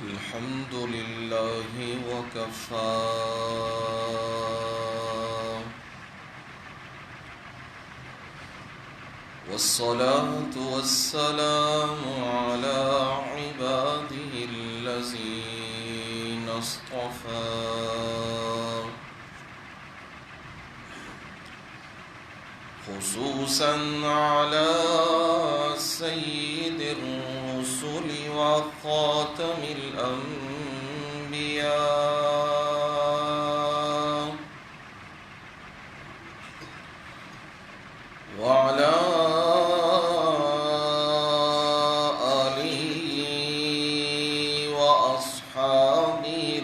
الحمد لله وكفى والصلاة والسلام على عباده الذين اصطفى خصوصا على سيد الرسل وخاتم الأنبياء وعلى آله وأصحابه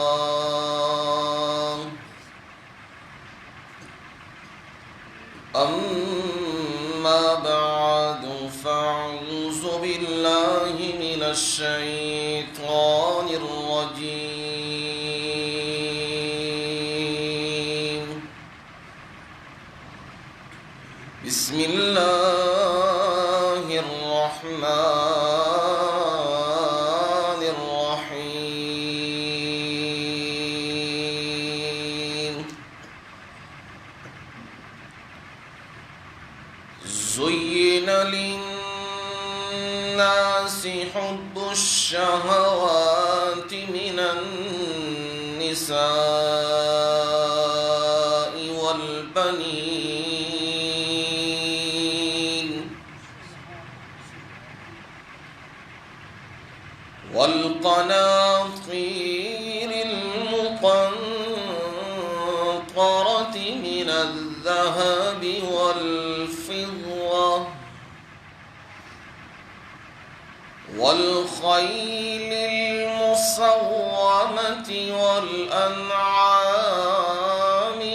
الأتقياء أما بعد فأعوذ بالله من الشيطان الرجيم بسم الله الرحمن الرحيم زين للناس حب الشهوات من النساء والبنين والقناطير المقنطرة من الذهب والفضة والخيل المسومة والأنعام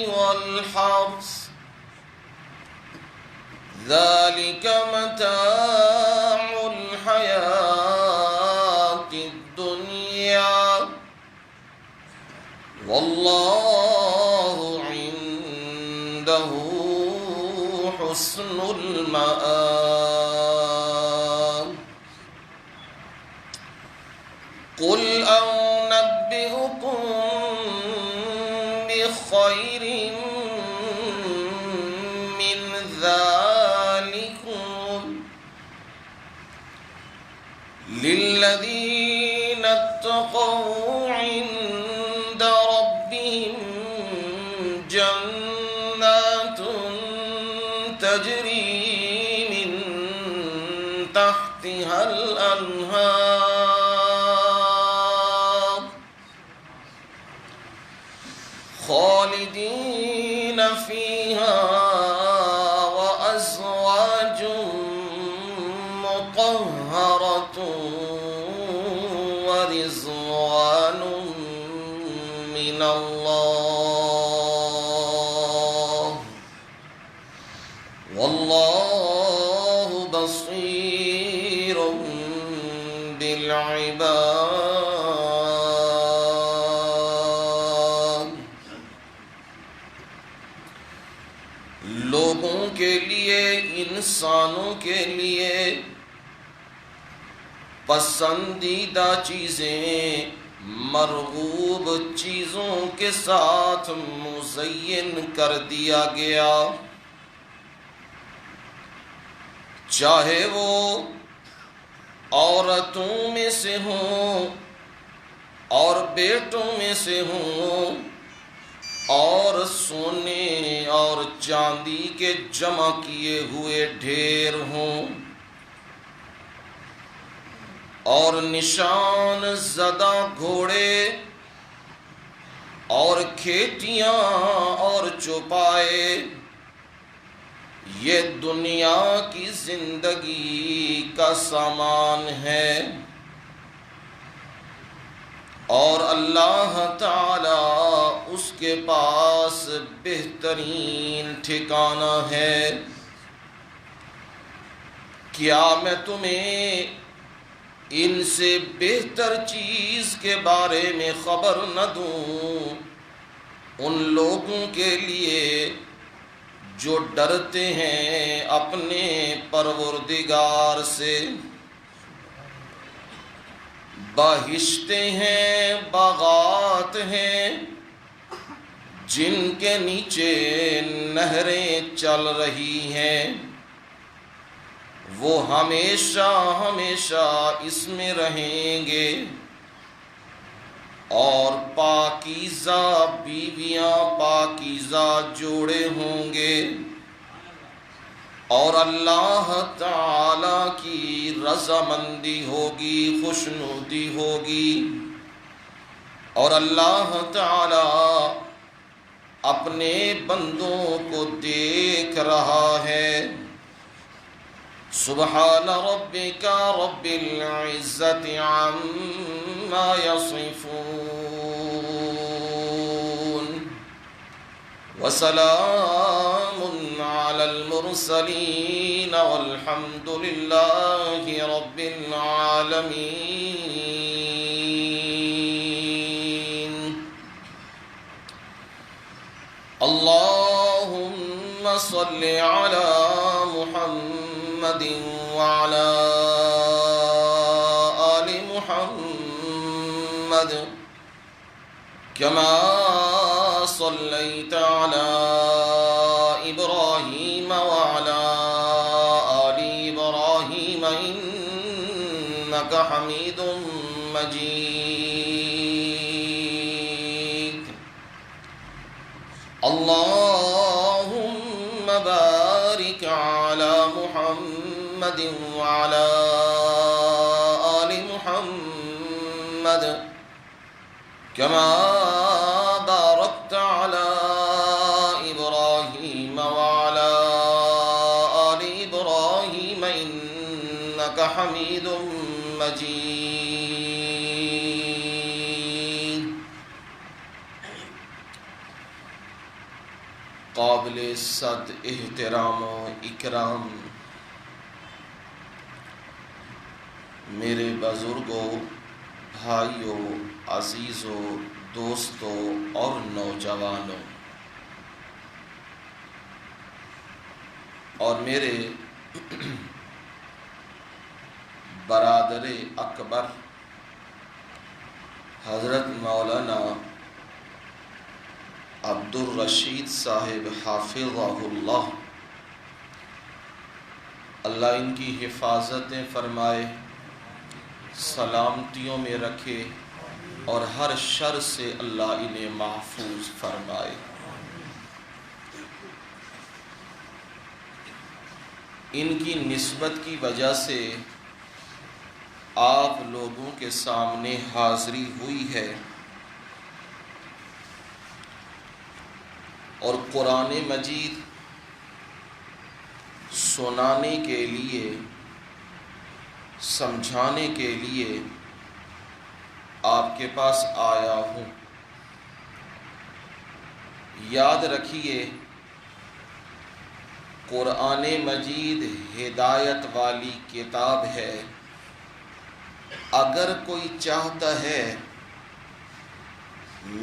والحرث ذلك متاع الحياة الدنيا والله عنده حسن المآب قل أنبئكم بخير من ذلكم للذين اتقوا عند ربهم جنات تجري من تحتها الأنهار خالدين فيها وأزواج مطهرة ورضوان من الله والله بصير بالعباد لوگوں کے لیے انسانوں کے لیے پسندیدہ چیزیں مرغوب چیزوں کے ساتھ مزین کر دیا گیا چاہے وہ عورتوں میں سے ہوں اور بیٹوں میں سے ہوں اور سونے اور چاندی کے جمع کیے ہوئے ڈھیر ہوں اور نشان زدہ گھوڑے اور کھیتیاں اور چوپائے یہ دنیا کی زندگی کا سامان ہے اور اللہ تعالی اس کے پاس بہترین ٹھکانہ ہے کیا میں تمہیں ان سے بہتر چیز کے بارے میں خبر نہ دوں ان لوگوں کے لیے جو ڈرتے ہیں اپنے پروردگار سے بہشتیں ہیں، باغات ہیں جن کے نیچے نہریں چل رہی ہیں، وہ ہمیشہ ہمیشہ اس میں رہیں گے، اور پاکیزہ بیویاں، پاکیزہ جوڑے ہوں گے، اور اللہ تعالی کی رضامندی ہوگی، خوشنودی ہوگی، اور اللہ تعالی اپنے بندوں کو دیکھ رہا ہے۔ سبحان ربک رب العزت عما یصفون، وسلام علی المرسلین والحمد للہ رب العالمین۔ اللہم صل علی محمد وعلی آل محمد كما صليت على إبراهيم وعلى آل إبراهيم إنك حميد مجيد۔ اللهم بارك على محمد وعلى آل محمد كما باركت على إبراهيم وعلى آل إبراهيم إنك حميد مجيد۔ قابل صد احترام و اکرام میرے بزرگوں، بھائیوں، عزیزوں، دوستوں اور نوجوانوں، اور میرے برادر اکبر حضرت مولانا عبدالرشید صاحب حافظہ اللہ، اللہ ان کی حفاظتیں فرمائے، سلامتیوں میں رکھے، اور ہر شر سے اللہ انہیں محفوظ فرمائے۔ ان کی نسبت کی وجہ سے آپ لوگوں کے سامنے حاضری ہوئی ہے، اور قرآن مجید سنانے کے لیے، سمجھانے کے لیے آپ کے پاس آیا ہوں۔ یاد رکھیے، قرآن مجید ہدایت والی کتاب ہے۔ اگر کوئی چاہتا ہے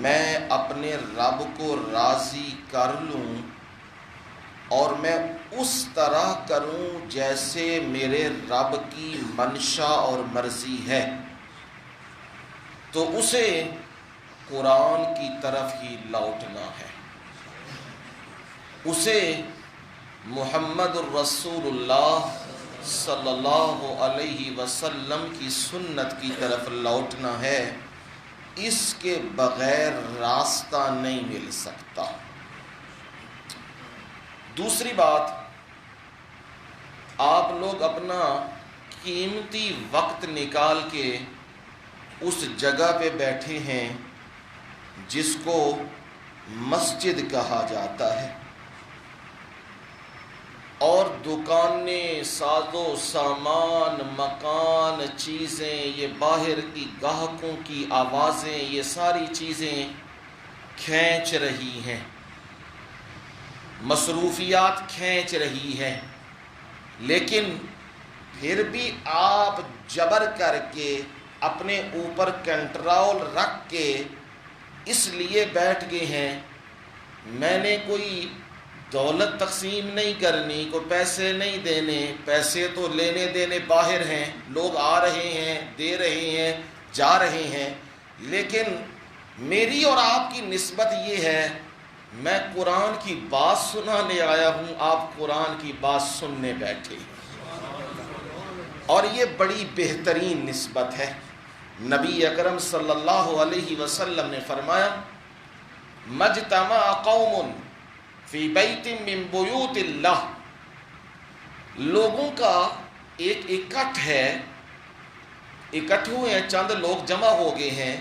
میں اپنے رب کو راضی کر لوں اور میں اس طرح کروں جیسے میرے رب کی منشا اور مرضی ہے، تو اسے قرآن کی طرف ہی لوٹنا ہے، اسے محمد الرسول اللہ صلی اللہ علیہ وسلم کی سنت کی طرف لوٹنا ہے۔ اس کے بغیر راستہ نہیں مل سکتا۔ دوسری بات، آپ لوگ اپنا قیمتی وقت نکال کے اس جگہ پہ بیٹھے ہیں جس کو مسجد کہا جاتا ہے، اور دکانیں، ساز و سامان، مکان، چیزیں، یہ باہر کی گاہکوں کی آوازیں، یہ ساری چیزیں کھینچ رہی ہیں، مصروفیات کھینچ رہی ہیں، لیکن پھر بھی آپ جبر کر کے اپنے اوپر کنٹرول رکھ کے اس لیے بیٹھ گئے ہیں میں نے کوئی دولت تقسیم نہیں کرنی، کوئی پیسے نہیں دینے، پیسے تو لینے دینے باہر ہیں، لوگ آ رہے ہیں، دے رہے ہیں، جا رہے ہیں، لیکن میری اور آپ کی نسبت یہ ہے، میں قرآن کی بات سنانے آیا ہوں، آپ قرآن کی بات سننے بیٹھے، اور یہ بڑی بہترین نسبت ہے۔ نبی اکرم صلی اللہ علیہ وسلم نے فرمایا، مجتمع قوم فی بیت من بیوت اللہ، لوگوں کا ایک اکٹھ ہے، اکٹھ ہوئے ہیں، چند لوگ جمع ہو گئے ہیں،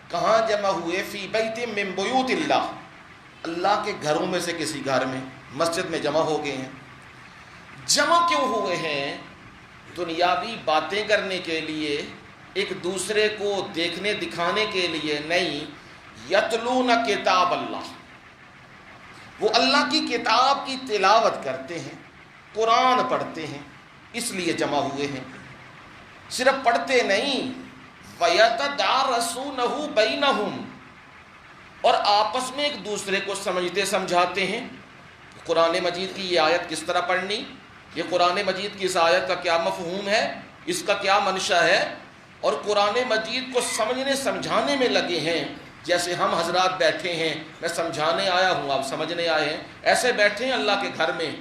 کہاں جمع ہوئے؟ فی بیت من بیوت اللہ، اللہ کے گھروں میں سے کسی گھر میں، مسجد میں جمع ہو گئے ہیں۔ جمع کیوں ہوئے ہیں؟ دنیاوی باتیں کرنے کے لیے، ایک دوسرے کو دیکھنے دکھانے کے لیے نہیں، یتلون کتاب اللہ، وہ اللہ کی کتاب کی تلاوت کرتے ہیں، قرآن پڑھتے ہیں، اس لیے جمع ہوئے ہیں۔ صرف پڑھتے نہیں، وَيَتَدَارَسُونَهُ بَيْنَهُمْ، اور آپس میں ایک دوسرے کو سمجھتے سمجھاتے ہیں۔ قرآن مجید کی یہ آیت کس طرح پڑھنی، یہ قرآن مجید کی اس آیت کا کیا مفہوم ہے، اس کا کیا منشا ہے، اور قرآن مجید کو سمجھنے سمجھانے میں لگے ہیں۔ جیسے ہم حضرات بیٹھے ہیں، میں سمجھانے آیا ہوں، آپ سمجھنے آئے ہیں، ایسے بیٹھے ہیں اللہ کے گھر میں،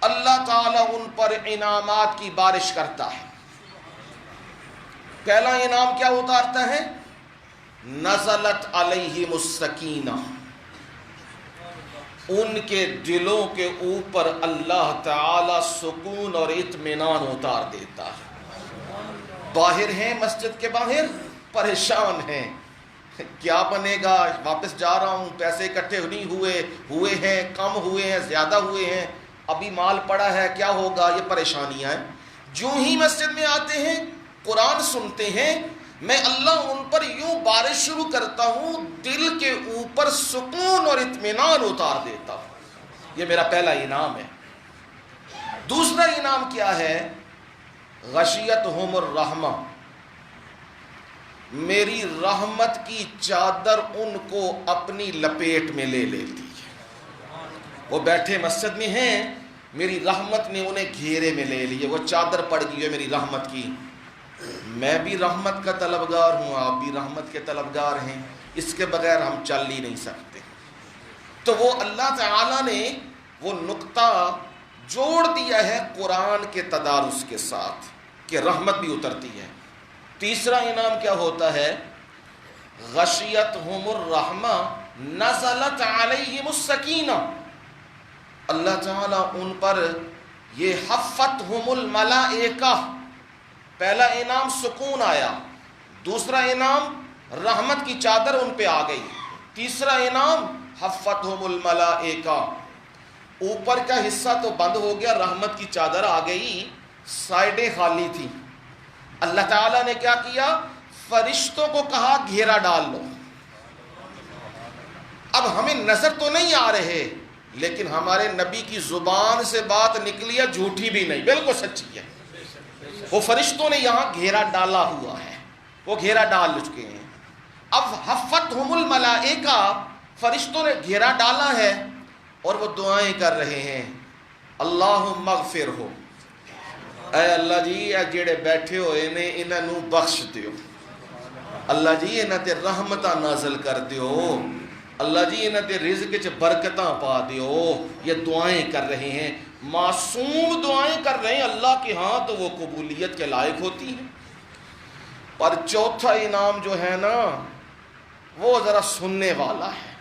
اللہ تعالیٰ ان پر انعامات کی بارش کرتا ہے۔ پہلا انعام کیا اتارتا ہے؟ نزلت علیہم السکینہ، ان کے دلوں کے اوپر اللہ تعالی سکون اور اطمینان اتار دیتا ہے۔ باہر ہیں، مسجد کے باہر پریشان ہیں، کیا بنے گا، واپس جا رہا ہوں، پیسے اکٹھے نہیں ہوئے ہیں، کم ہوئے ہیں، زیادہ ہوئے ہیں، ابھی مال پڑا ہے، کیا ہوگا، یہ پریشانیاں ہیں۔ جو ہی مسجد میں آتے ہیں، قرآن سنتے ہیں، میں اللہ ان پر یوں بارش شروع کرتا ہوں، دل کے اوپر سکون اور اطمینان اتار دیتا ہوں۔ یہ میرا پہلا انعام ہے۔ دوسرا انعام کیا ہے؟ غشیتہم الرحمہ، میری رحمت کی چادر ان کو اپنی لپیٹ میں لے لیتی ہے۔ وہ بیٹھے مسجد میں ہیں، میری رحمت نے انہیں گھیرے میں لے لیے، وہ چادر پڑ گئی ہے میری رحمت کی۔ میں بھی رحمت کا طلبگار ہوں، آپ بھی رحمت کے طلبگار ہیں، اس کے بغیر ہم چل ہی نہیں سکتے۔ تو وہ اللہ تعالیٰ نے وہ نقطہ جوڑ دیا ہے قرآن کے تدارس کے ساتھ کہ رحمت بھی اترتی ہے۔ تیسرا انعام کیا ہوتا ہے؟ غشیتہم الرحمہ نزلت علیہم السکینہ، اللہ تعالیٰ ان پر یہ حفتہم الملائکہ، پہلا انعام سکون آیا، دوسرا انعام رحمت کی چادر ان پہ آ گئی، تیسرا انعام حفتہم الملائکہ، اوپر کا حصہ تو بند ہو گیا، رحمت کی چادر آ گئی، سائیڈیں خالی تھی۔ اللہ تعالیٰ نے کیا کیا؟ فرشتوں کو کہا گھیرا ڈال لو۔ اب ہمیں نظر تو نہیں آ رہے، لیکن ہمارے نبی کی زبان سے بات نکلی ہے، جھوٹی بھی نہیں، بالکل سچی ہے۔ وہ فرشتوں نے یہاں گھیرا ڈالا ہوا ہے، وہ گھیرا ڈال چکے ہیں۔ اب حفتہم الملائکہ، فرشتوں نے گھیرا ڈالا ہے اور وہ دعائیں کر رہے ہیں، اللہم اغفر ہو، اے اللہ جی اے جڑے بیٹھے ہوئے نے انہاں نوں بخش دیو، اللہ جی انہاں تے رحمتاں نازل کر دیو، اللہ جی انہاں تے رزق وچ برکتاں پا دیو۔ یہ دعائیں کر رہے ہیں، معصوم دعائیں کر رہے ہیں، اللہ کے ہاں تو وہ قبولیت کے لائق ہوتی ہیں۔ پر چوتھا انعام جو ہے نا، وہ ذرا سننے والا ہے،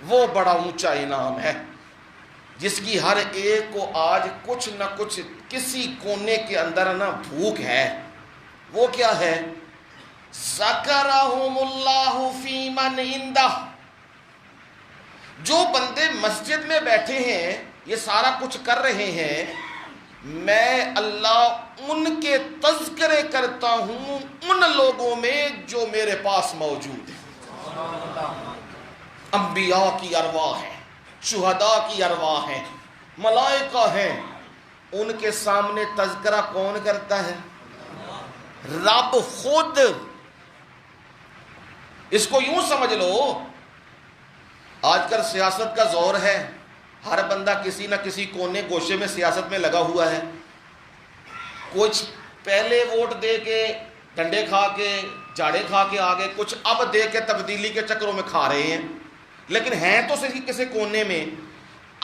وہ بڑا اونچا انعام ہے، جس کی ہر ایک کو آج کچھ نہ کچھ کسی کونے کے اندر نا بھوک ہے۔ وہ کیا ہے؟ ذکرہم اللہ فی من عندہ، جو بندے مسجد میں بیٹھے ہیں، یہ سارا کچھ کر رہے ہیں، میں اللہ ان کے تذکرے کرتا ہوں ان لوگوں میں جو میرے پاس موجود ہیں۔ انبیاء کی ارواح ہیں، شہداء کی ارواح ہیں، ملائکہ ہیں، ان کے سامنے تذکرہ کون کرتا ہے؟ رب خود۔ اس کو یوں سمجھ لو، آج کل سیاست کا زور ہے، ہر بندہ کسی نہ کسی کونے گوشے میں سیاست میں لگا ہوا ہے، کچھ پہلے ووٹ دے کے ڈنڈے کھا کے جاڑے کھا کے آ گئے، کچھ اب دے کے تبدیلی کے چکروں میں کھا رہے ہیں، لیکن ہیں تو صحیح کسی کونے میں۔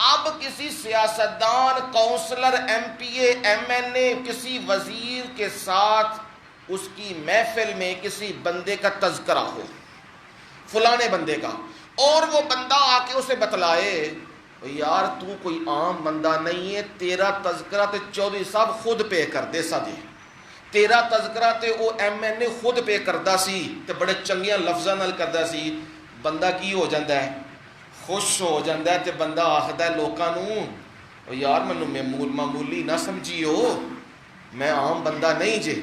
اب کسی سیاستدان، کونسلر، ایم پی اے، ایم این اے، کسی وزیر کے ساتھ اس کی محفل میں کسی بندے کا تذکرہ ہو، فلانے بندے کا، اور وہ بندہ آ کے اسے بتلائے یار تو کوئی عام بندہ نہیں ہے، تیرا تذکرہ تے چودھری صاحب خود پے کر دے سا جی، تیرا تذکرہ تے او ایم این اے خود پے کردا سی تے بڑے چنگیاں لفظاں نال کردا سی، بندہ کی ہو جاندا ہے؟ خوش ہو جاندا ہے تے بندہ آکھدا ہے لوکاں نوں یار مینوں معمولی نہ سمجھیو، میں عام بندہ نہیں جے،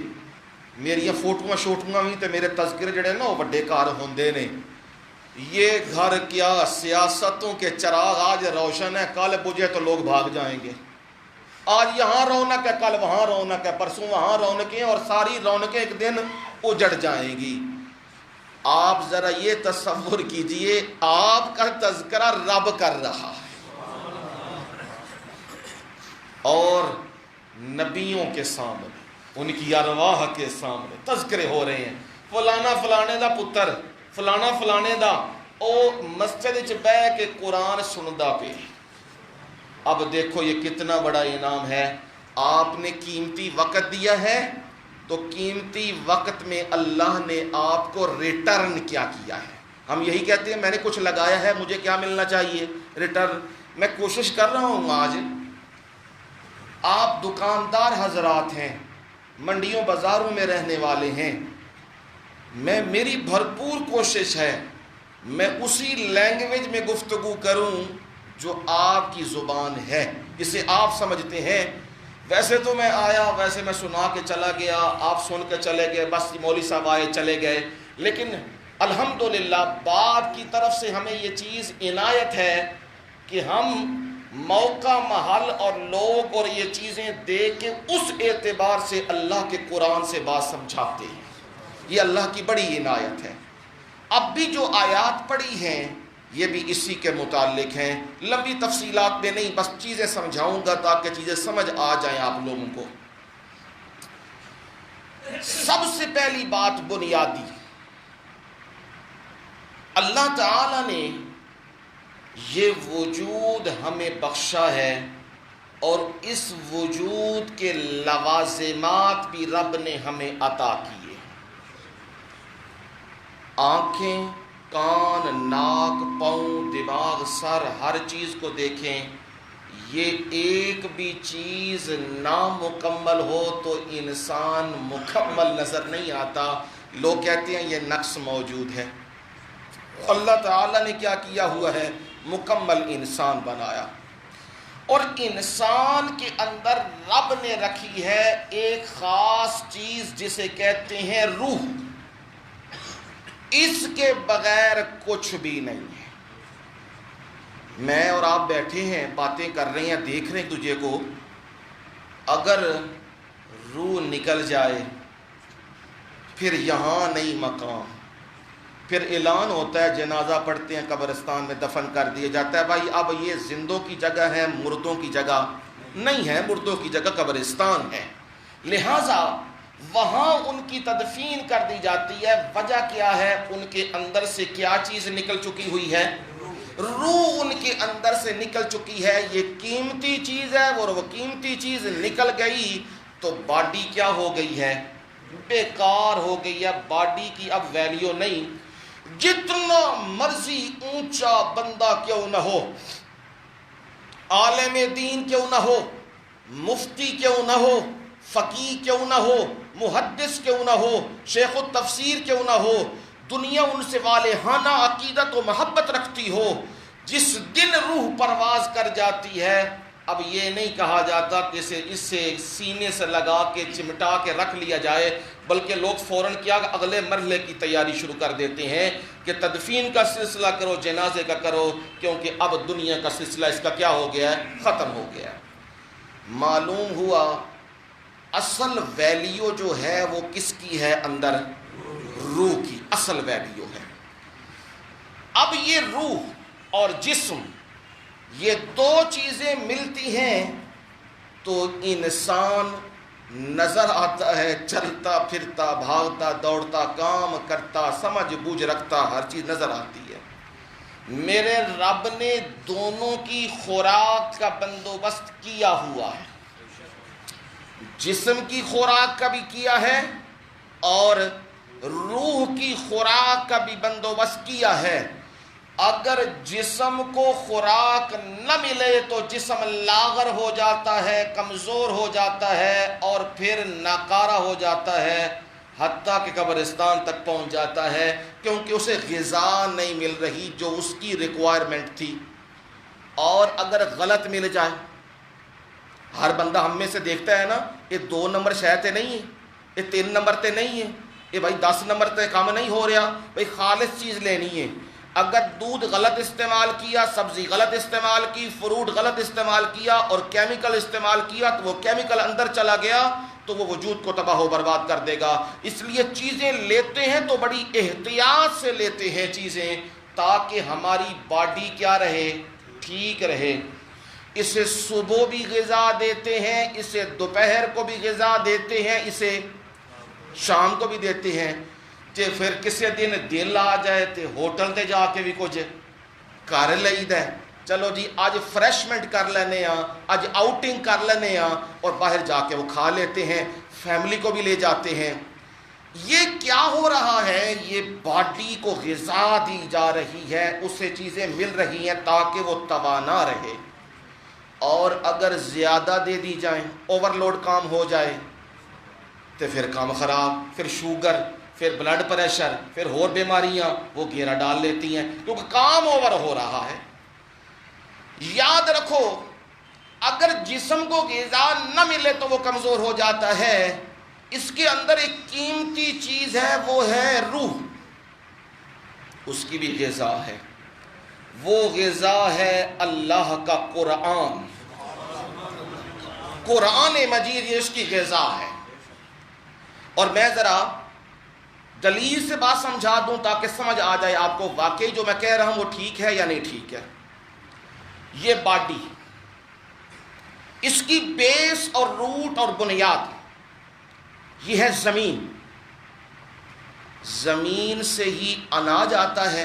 میریاں فوٹوਆਂ شوٹوਆਂ بھی تے میرے تذکرے جڑے نا وہ بڑے کار ہوندے نے، یہ گھر کیا سیاستوں کے چراغ آج روشن ہے، کل بجھے تو لوگ بھاگ جائیں گے، آج یہاں رونق ہے کل وہاں رونق ہے، پرسوں وہاں رونقیں، اور ساری رونقیں ایک دن اجڑ جائیں گی۔ آپ ذرا یہ تصور کیجئے آپ کا تذکرہ رب کر رہا ہے اور نبیوں کے سامنے، ان کی ارواح کے سامنے تذکرے ہو رہے ہیں، فلانا فلانے دا پتر، فلانا فلانے دا او مسجد وچ بیٹھ کے قرآن سندا پے۔ اب دیکھو یہ کتنا بڑا انعام ہے، آپ نے قیمتی وقت دیا ہے تو قیمتی وقت میں اللہ نے آپ کو ریٹرن کیا کیا ہے۔ ہم یہی کہتے ہیں میں نے کچھ لگایا ہے مجھے کیا ملنا چاہیے؟ ریٹرن۔ میں کوشش کر رہا ہوں، آج آپ دکاندار حضرات ہیں، منڈیوں بازاروں میں رہنے والے ہیں، میری بھرپور کوشش ہے میں اسی لینگویج میں گفتگو کروں جو آپ کی زبان ہے، جسے آپ سمجھتے ہیں۔ ویسے تو میں آیا، ویسے میں سنا کے چلا گیا، آپ سن کے چلے گئے، بس مولوی صاحب آئے چلے گئے، لیکن الحمدللہ باپ کی طرف سے ہمیں یہ چیز عنایت ہے کہ ہم موقع، محل اور لوگ اور یہ چیزیں دیکھ کے اس اعتبار سے اللہ کے قرآن سے بات سمجھاتے ہیں، یہ اللہ کی بڑی عنایت ہے۔ اب بھی جو آیات پڑھی ہیں یہ بھی اسی کے متعلق ہیں، لمبی تفصیلات میں نہیں، بس چیزیں سمجھاؤں گا تاکہ چیزیں سمجھ آ جائیں آپ لوگوں کو۔ سب سے پہلی بات بنیادی، اللہ تعالی نے یہ وجود ہمیں بخشا ہے اور اس وجود کے لوازمات بھی رب نے ہمیں عطا کیے، آنکھیں، کان، ناک، پاؤں، دماغ، سر، ہر چیز کو دیکھیں، یہ ایک بھی چیز نامکمل ہو تو انسان مکمل نظر نہیں آتا، لوگ کہتے ہیں یہ نقص موجود ہے۔ اللہ تعالیٰ نے کیا کیا ہوا ہے؟ مکمل انسان بنایا، اور انسان کے اندر رب نے رکھی ہے ایک خاص چیز جسے کہتے ہیں روح، اس کے بغیر کچھ بھی نہیں ہے۔ میں اور آپ بیٹھے ہیں، باتیں کر رہے ہیں، دیکھ رہے ہیں تجھے کو، اگر روح نکل جائے پھر یہاں نہیں مقام، پھر اعلان ہوتا ہے، جنازہ پڑھتے ہیں، قبرستان میں دفن کر دیا جاتا ہے، بھائی اب یہ زندوں کی جگہ ہے، مردوں کی جگہ نہیں ہے، مردوں کی جگہ قبرستان ہے، لہٰذا وہاں ان کی تدفین کر دی جاتی ہے۔ وجہ کیا ہے؟ ان کے اندر سے کیا چیز نکل چکی ہوئی ہے؟ روح ان کے اندر سے نکل چکی ہے، یہ قیمتی چیز ہے، اور وہ قیمتی چیز نکل گئی تو باڈی کیا ہو گئی ہے؟ بیکار ہو گئی ہے، باڈی کی اب ویلیو نہیں۔ جتنا مرضی اونچا بندہ کیوں نہ ہو، عالم دین کیوں نہ ہو، مفتی کیوں نہ ہو، فقیہ کیوں نہ ہو، محدث کیوں نہ ہو، شیخ التفسیر کیوں نہ ہو، دنیا ان سے والہانہ عقیدت و محبت رکھتی ہو، جس دن روح پرواز کر جاتی ہے، اب یہ نہیں کہا جاتا کہ اس سے سینے سے لگا کے چمٹا کے رکھ لیا جائے، بلکہ لوگ فوراً کیا اگلے مرحلے کی تیاری شروع کر دیتے ہیں کہ تدفین کا سلسلہ کرو، جنازے کا کرو، کیونکہ اب دنیا کا سلسلہ اس کا کیا ہو گیا ہے؟ ختم ہو گیا ہے۔ معلوم ہوا اصل ویلیو جو ہے وہ کس کی ہے؟ اندر روح کی اصل ویلیو ہے۔ اب یہ روح اور جسم، یہ دو چیزیں ملتی ہیں تو انسان نظر آتا ہے، چلتا پھرتا بھاگتا دوڑتا کام کرتا سمجھ بوجھ رکھتا، ہر چیز نظر آتی ہے۔ میرے رب نے دونوں کی خوراک کا بندوبست کیا ہوا ہے، جسم کی خوراک کا بھی کیا ہے اور روح کی خوراک کا بھی بندوبست کیا ہے۔ اگر جسم کو خوراک نہ ملے تو جسم لاغر ہو جاتا ہے، کمزور ہو جاتا ہے اور پھر ناکارہ ہو جاتا ہے، حتیٰ کہ قبرستان تک پہنچ جاتا ہے، کیونکہ اسے غذا نہیں مل رہی جو اس کی ریکوائرمنٹ تھی۔ اور اگر غلط مل جائے، ہر بندہ ہم میں سے دیکھتا ہے نا، یہ 2 نمبر شاید نہیں ہے، یہ 3 نمبر تے نہیں ہے، یہ بھائی 10 نمبر تے کام نہیں ہو رہا، بھائی خالص چیز لینی ہے۔ اگر دودھ غلط استعمال کیا، سبزی غلط استعمال کی، فروٹ غلط استعمال کیا اور کیمیکل استعمال کیا تو وہ کیمیکل اندر چلا گیا تو وہ وجود کو تباہ و برباد کر دے گا۔ اس لیے چیزیں لیتے ہیں تو بڑی احتیاط سے لیتے ہیں چیزیں، تاکہ ہماری باڈی کیا رہے، ٹھیک رہے۔ اسے صبح بھی غذا دیتے ہیں، اسے دوپہر کو بھی غذا دیتے ہیں، اسے شام کو بھی دیتے ہیں۔ کہ پھر کسی دن دل آ جائے تو ہوٹل تے جا کے بھی کچھ کر لئیدا ہے، چلو جی آج فریشمنٹ کر لینے ہاں، آج آؤٹنگ کر لینے ہاں، اور باہر جا کے وہ کھا لیتے ہیں، فیملی کو بھی لے جاتے ہیں۔ یہ کیا ہو رہا ہے؟ یہ باڈی کو غذا دی جا رہی ہے، اسے چیزیں مل رہی ہیں تاکہ وہ توانا رہے۔ اور اگر زیادہ دے دی جائیں، اوور لوڈ کام ہو جائے تو پھر کام خراب، پھر شوگر، پھر بلڈ پریشر، پھر اور بیماریاں وہ گھیرا ڈال لیتی ہیں، کیونکہ کام اوور ہو رہا ہے۔ یاد رکھو، اگر جسم کو غذا نہ ملے تو وہ کمزور ہو جاتا ہے۔ اس کے اندر ایک قیمتی چیز ہے، وہ ہے روح، اس کی بھی غذا ہے۔ وہ غذا ہے اللہ کا قرآن، قرآن مجید، یہ اس کی غذا ہے۔ اور میں ذرا دلیل سے بات سمجھا دوں تاکہ سمجھ آ جائے آپ کو واقعی جو میں کہہ رہا ہوں وہ ٹھیک ہے یا نہیں ٹھیک ہے۔ یہ باڈی، اس کی بیس اور روٹ اور بنیاد یہ ہے زمین۔ زمین سے ہی اناج آتا ہے،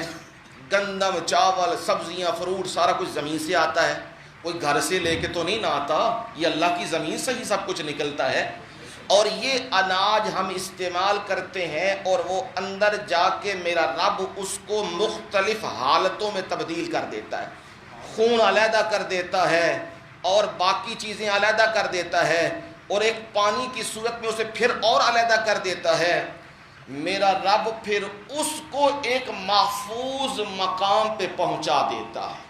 گندم، چاول، سبزیاں، فروٹ، سارا کچھ زمین سے آتا ہے، کوئی گھر سے لے کے تو نہیں نہ آتا، یہ اللہ کی زمین سے ہی سب کچھ نکلتا ہے۔ اور یہ اناج ہم استعمال کرتے ہیں اور وہ اندر جا کے میرا رب اس کو مختلف حالتوں میں تبدیل کر دیتا ہے، خون علیحدہ کر دیتا ہے اور باقی چیزیں علیحدہ کر دیتا ہے، اور ایک پانی کی صورت میں اسے پھر اور علیحدہ کر دیتا ہے۔ میرا رب پھر اس کو ایک محفوظ مقام پہ پہنچا دیتا ہے،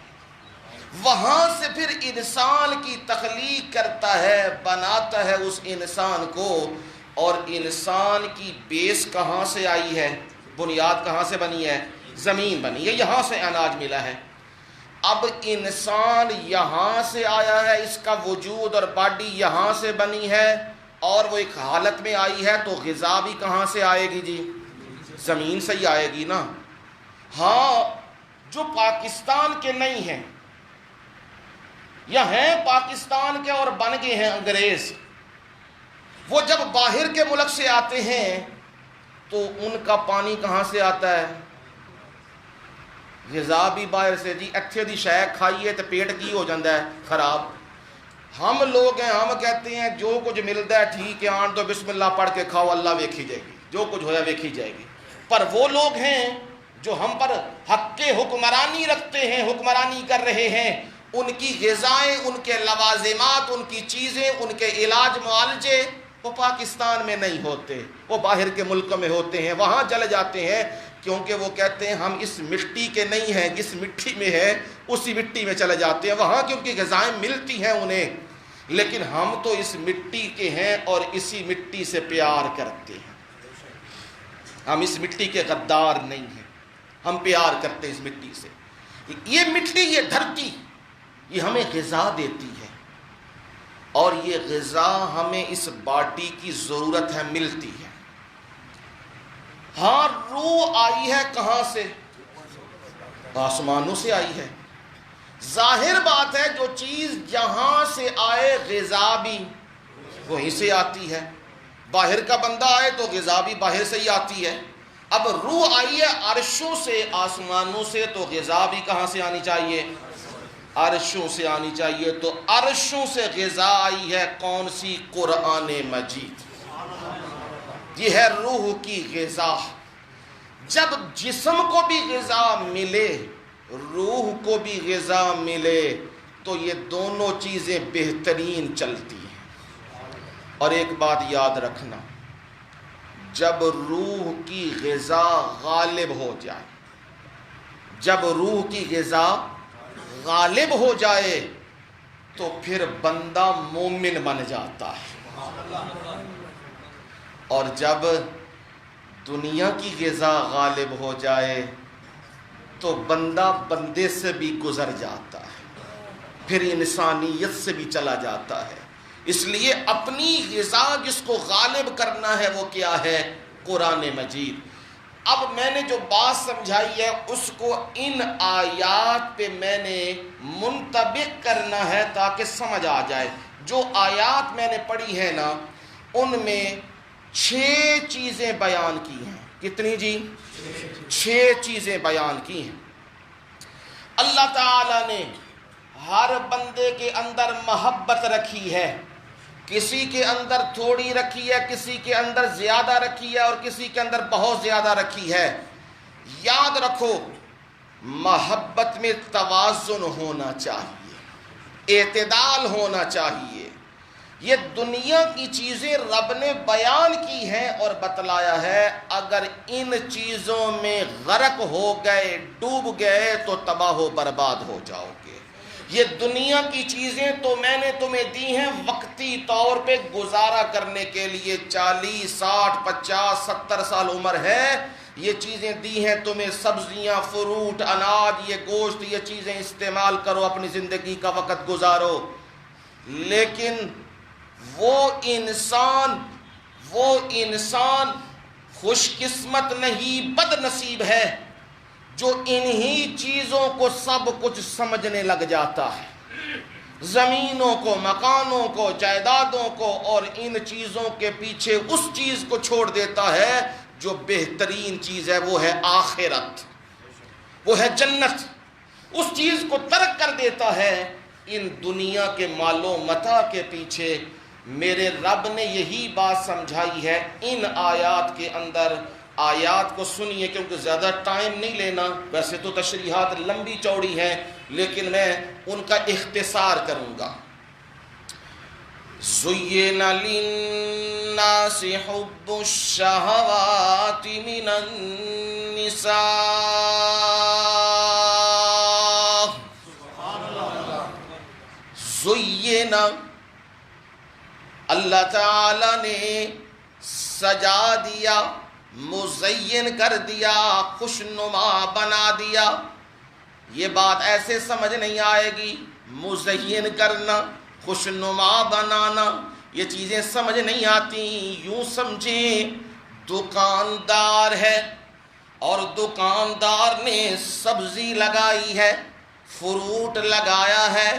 وہاں سے پھر انسان کی تخلیق کرتا ہے، بناتا ہے اس انسان کو۔ اور انسان کی بیس کہاں سے آئی ہے، بنیاد کہاں سے بنی ہے؟ زمین بنی ہے، یہاں سے اناج ملا ہے۔ اب انسان یہاں سے آیا ہے، اس کا وجود اور باڈی یہاں سے بنی ہے اور وہ ایک حالت میں آئی ہے، تو غذا بھی کہاں سے آئے گی جی؟ زمین سے ہی آئے گی نا۔ ہاں، جو پاکستان کے نہیں ہیں یا ہیں پاکستان کے اور بن گئے ہیں انگریز، وہ جب باہر کے ملک سے آتے ہیں تو ان کا پانی کہاں سے آتا ہے؟ غذا بھی باہر سے، جی اتھے دی شے کھائیے تو پیٹ کی ہو جاتا ہے خراب۔ ہم لوگ ہیں، ہم کہتے ہیں جو کچھ ملتا ہے ٹھیک ہے، آن تو بسم اللہ پڑھ کے کھاؤ، اللہ ویکھی جائے گی، جو کچھ ہویا ویکھی جائے گی۔ پر وہ لوگ ہیں جو ہم پر حق کے حکمرانی رکھتے ہیں، حکمرانی کر رہے ہیں، ان کی غذائیں، ان کے لوازمات، ان کی چیزیں، ان کے علاج معالجے وہ پاکستان میں نہیں ہوتے، وہ باہر کے ملکوں میں ہوتے ہیں، وہاں چلے جاتے ہیں، کیونکہ وہ کہتے ہیں ہم اس مٹی کے نہیں ہیں، جس مٹی میں ہے اسی مٹی میں چلے جاتے ہیں، وہاں کیونکہ غذائیں ملتی ہیں انہیں، لیکن ہم تو اس مٹی کے ہیں اور اسی مٹی سے پیار کرتے ہیں۔ ہم اس مٹی کے غدار نہیں ہیں، ہم پیار کرتے ہیں اس مٹی سے۔ یہ مٹی، یہ دھرتی، یہ ہمیں غذا دیتی ہے، اور یہ غذا ہمیں اس باڈی کی ضرورت ہے، ملتی ہے۔ ہاں، روح آئی ہے کہاں سے؟ آسمانوں سے آئی ہے۔ ظاہر بات ہے جو چیز جہاں سے آئے غذا بھی وہیں سے آتی ہے. باہر کا بندہ آئے تو غذا بھی باہر سے ہی آتی ہے. اب روح آئی ہے عرشوں سے، آسمانوں سے، تو غذا بھی کہاں سے آنی چاہیے؟ عرشوں سے آنی چاہیے. تو عرشوں سے غذا آئی ہے کون سی؟ قرآن مجید. یہ ہے روح کی غذا. جب جسم کو بھی غذا ملے، روح کو بھی غذا ملے، تو یہ دونوں چیزیں بہترین چلتی ہیں. اور ایک بات یاد رکھنا، جب روح کی غذا غالب ہو جائے، جب روح کی غذا غالب ہو جائے تو پھر بندہ مومن بن جاتا ہے. اور جب دنیا کی غذا غالب ہو جائے تو بندہ بندے سے بھی گزر جاتا ہے، پھر انسانیت سے بھی چلا جاتا ہے. اس لیے اپنی غذا جس کو غالب کرنا ہے وہ کیا ہے؟ قرآن مجید. اب میں نے جو بات سمجھائی ہے اس کو ان آیات پہ میں نے منطبق کرنا ہے تاکہ سمجھ آ جائے. جو آیات میں نے پڑھی ہے نا، ان میں 6 چیزیں بیان کی ہیں. کتنی جی؟ 6 چیزیں بیان کی ہیں. اللہ تعالی نے ہر بندے کے اندر محبت رکھی ہے. کسی کے اندر تھوڑی رکھی ہے، کسی کے اندر زیادہ رکھی ہے، اور کسی کے اندر بہت زیادہ رکھی ہے. یاد رکھو، محبت میں توازن ہونا چاہیے، اعتدال ہونا چاہیے. یہ دنیا کی چیزیں رب نے بیان کی ہیں اور بتلایا ہے. اگر ان چیزوں میں غرق ہو گئے، ڈوب گئے تو تباہ و برباد ہو جاؤ گے. یہ دنیا کی چیزیں تو میں نے تمہیں دی ہیں وقتی طور پہ گزارا کرنے کے لیے. 40 60 50 70 سال عمر ہے، یہ چیزیں دی ہیں تمہیں. سبزیاں، فروٹ، اناج، یہ گوشت، یہ چیزیں استعمال کرو، اپنی زندگی کا وقت گزارو. لیکن وہ انسان خوش قسمت نہیں، بد نصیب ہے جو انہی چیزوں کو سب کچھ سمجھنے لگ جاتا ہے. زمینوں کو، مکانوں کو، جائیدادوں کو، اور ان چیزوں کے پیچھے اس چیز کو چھوڑ دیتا ہے جو بہترین چیز ہے. وہ ہے آخرت، وہ ہے جنت. اس چیز کو ترک کر دیتا ہے ان دنیا کے مال و متاع کے پیچھے. میرے رب نے یہی بات سمجھائی ہے ان آیات کے اندر. آیات کو سنیے کیونکہ زیادہ ٹائم نہیں لینا. ویسے تو تشریحات لمبی چوڑی ہیں لیکن میں ان کا اختصار کروں گا. زُيِّنَ لِلنَّاسِ حُبُّ الشَّهَوَاتِ مِنَ النِّسَاءِ. زُيِّنَ، اللہ تعالی نے سجا دیا، مزین کر دیا، خوشنما بنا دیا. یہ بات ایسے سمجھ نہیں آئے گی. مزین کرنا، خوشنما بنانا، یہ چیزیں سمجھ نہیں آتی. یوں سمجھیں دکاندار ہے اور دکاندار نے سبزی لگائی ہے، فروٹ لگایا ہے،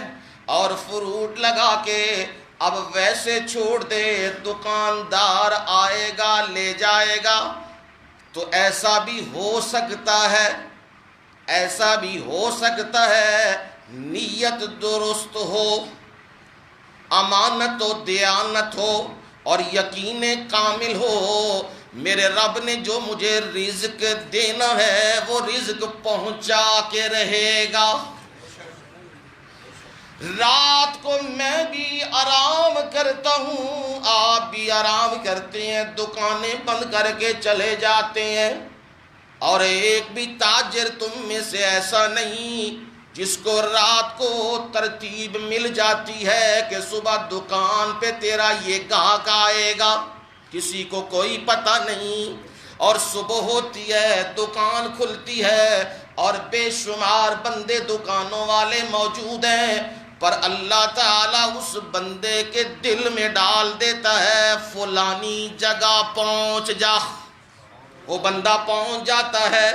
اور فروٹ لگا کے اب ویسے چھوڑ دے، دکاندار آئے گا لے جائے گا. تو ایسا بھی ہو سکتا ہے، ایسا بھی ہو سکتا ہے نیت درست ہو، امانت و دیانت ہو، اور یقین کامل ہو. میرے رب نے جو مجھے رزق دینا ہے وہ رزق پہنچا کے رہے گا. رات کو میں بھی آرام کرتا ہوں، آپ بھی آرام کرتے ہیں، دکانیں بند کر کے چلے جاتے ہیں. اور ایک بھی تاجر تم میں سے ایسا نہیں جس کو رات کو ترتیب مل جاتی ہے کہ صبح دکان پہ تیرا یہ گاہک آئے گا. کسی کو کوئی پتہ نہیں. اور صبح ہوتی ہے، دکان کھلتی ہے، اور بے شمار بندے دکانوں والے موجود ہیں، پر اللہ تعالیٰ اس بندے کے دل میں ڈال دیتا ہے فلانی جگہ پہنچ جا. وہ بندہ پہنچ جاتا ہے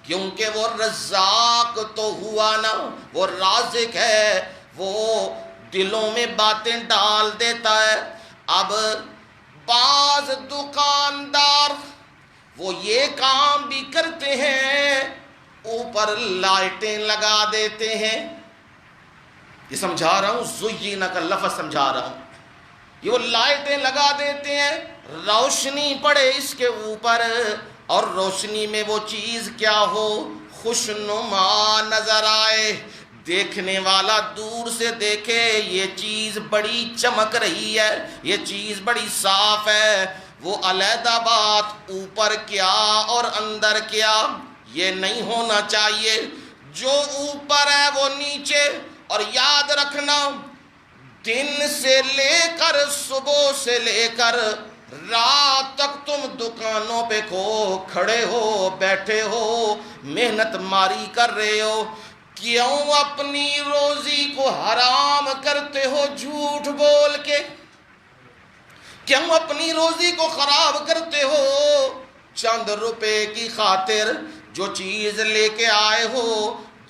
کیونکہ وہ رزاق تو ہوا نا، وہ رازق ہے، وہ دلوں میں باتیں ڈال دیتا ہے. اب بعض دکاندار وہ یہ کام بھی کرتے ہیں، اوپر لائٹیں لگا دیتے ہیں. یہ سمجھا رہا ہوں، زینہ کا لفظ سمجھا رہا ہوں. یہ وہ لائٹیں لگا دیتے ہیں، روشنی پڑے اس کے اوپر، اور روشنی میں وہ چیز کیا ہو، خوشنما نظر آئے. دیکھنے والا دور سے دیکھے یہ چیز بڑی چمک رہی ہے، یہ چیز بڑی صاف ہے. وہ علیحدہ بات اوپر کیا اور اندر کیا یہ نہیں ہونا چاہیے. جو اوپر ہے وہ نیچے. اور یاد رکھنا، دن سے لے کر صبح سے لے کر رات تک تم دکانوں پہ کھڑے ہو، بیٹھے ہو، محنت ماری کر رہے ہو. کیوں اپنی روزی کو حرام کرتے ہو جھوٹ بول کے؟ کیوں اپنی روزی کو خراب کرتے ہو چند روپے کی خاطر؟ جو چیز لے کے آئے ہو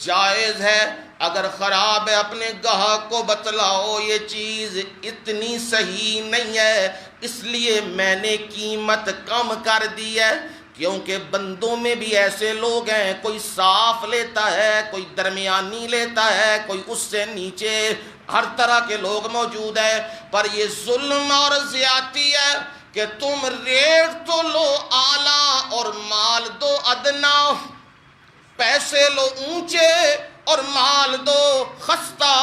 جائز ہے، اگر خراب ہے اپنے گاہک کو بتلاؤ یہ چیز اتنی صحیح نہیں ہے، اس لیے میں نے قیمت کم کر دی ہے. کیونکہ بندوں میں بھی ایسے لوگ ہیں، کوئی صاف لیتا ہے، کوئی درمیانی لیتا ہے، کوئی اس سے نیچے، ہر طرح کے لوگ موجود ہیں. پر یہ ظلم اور زیادتی ہے کہ تم ریٹ تو لو اعلیٰ اور مال دو ادنا، پیسے لو اونچے اور مال دو خستہ.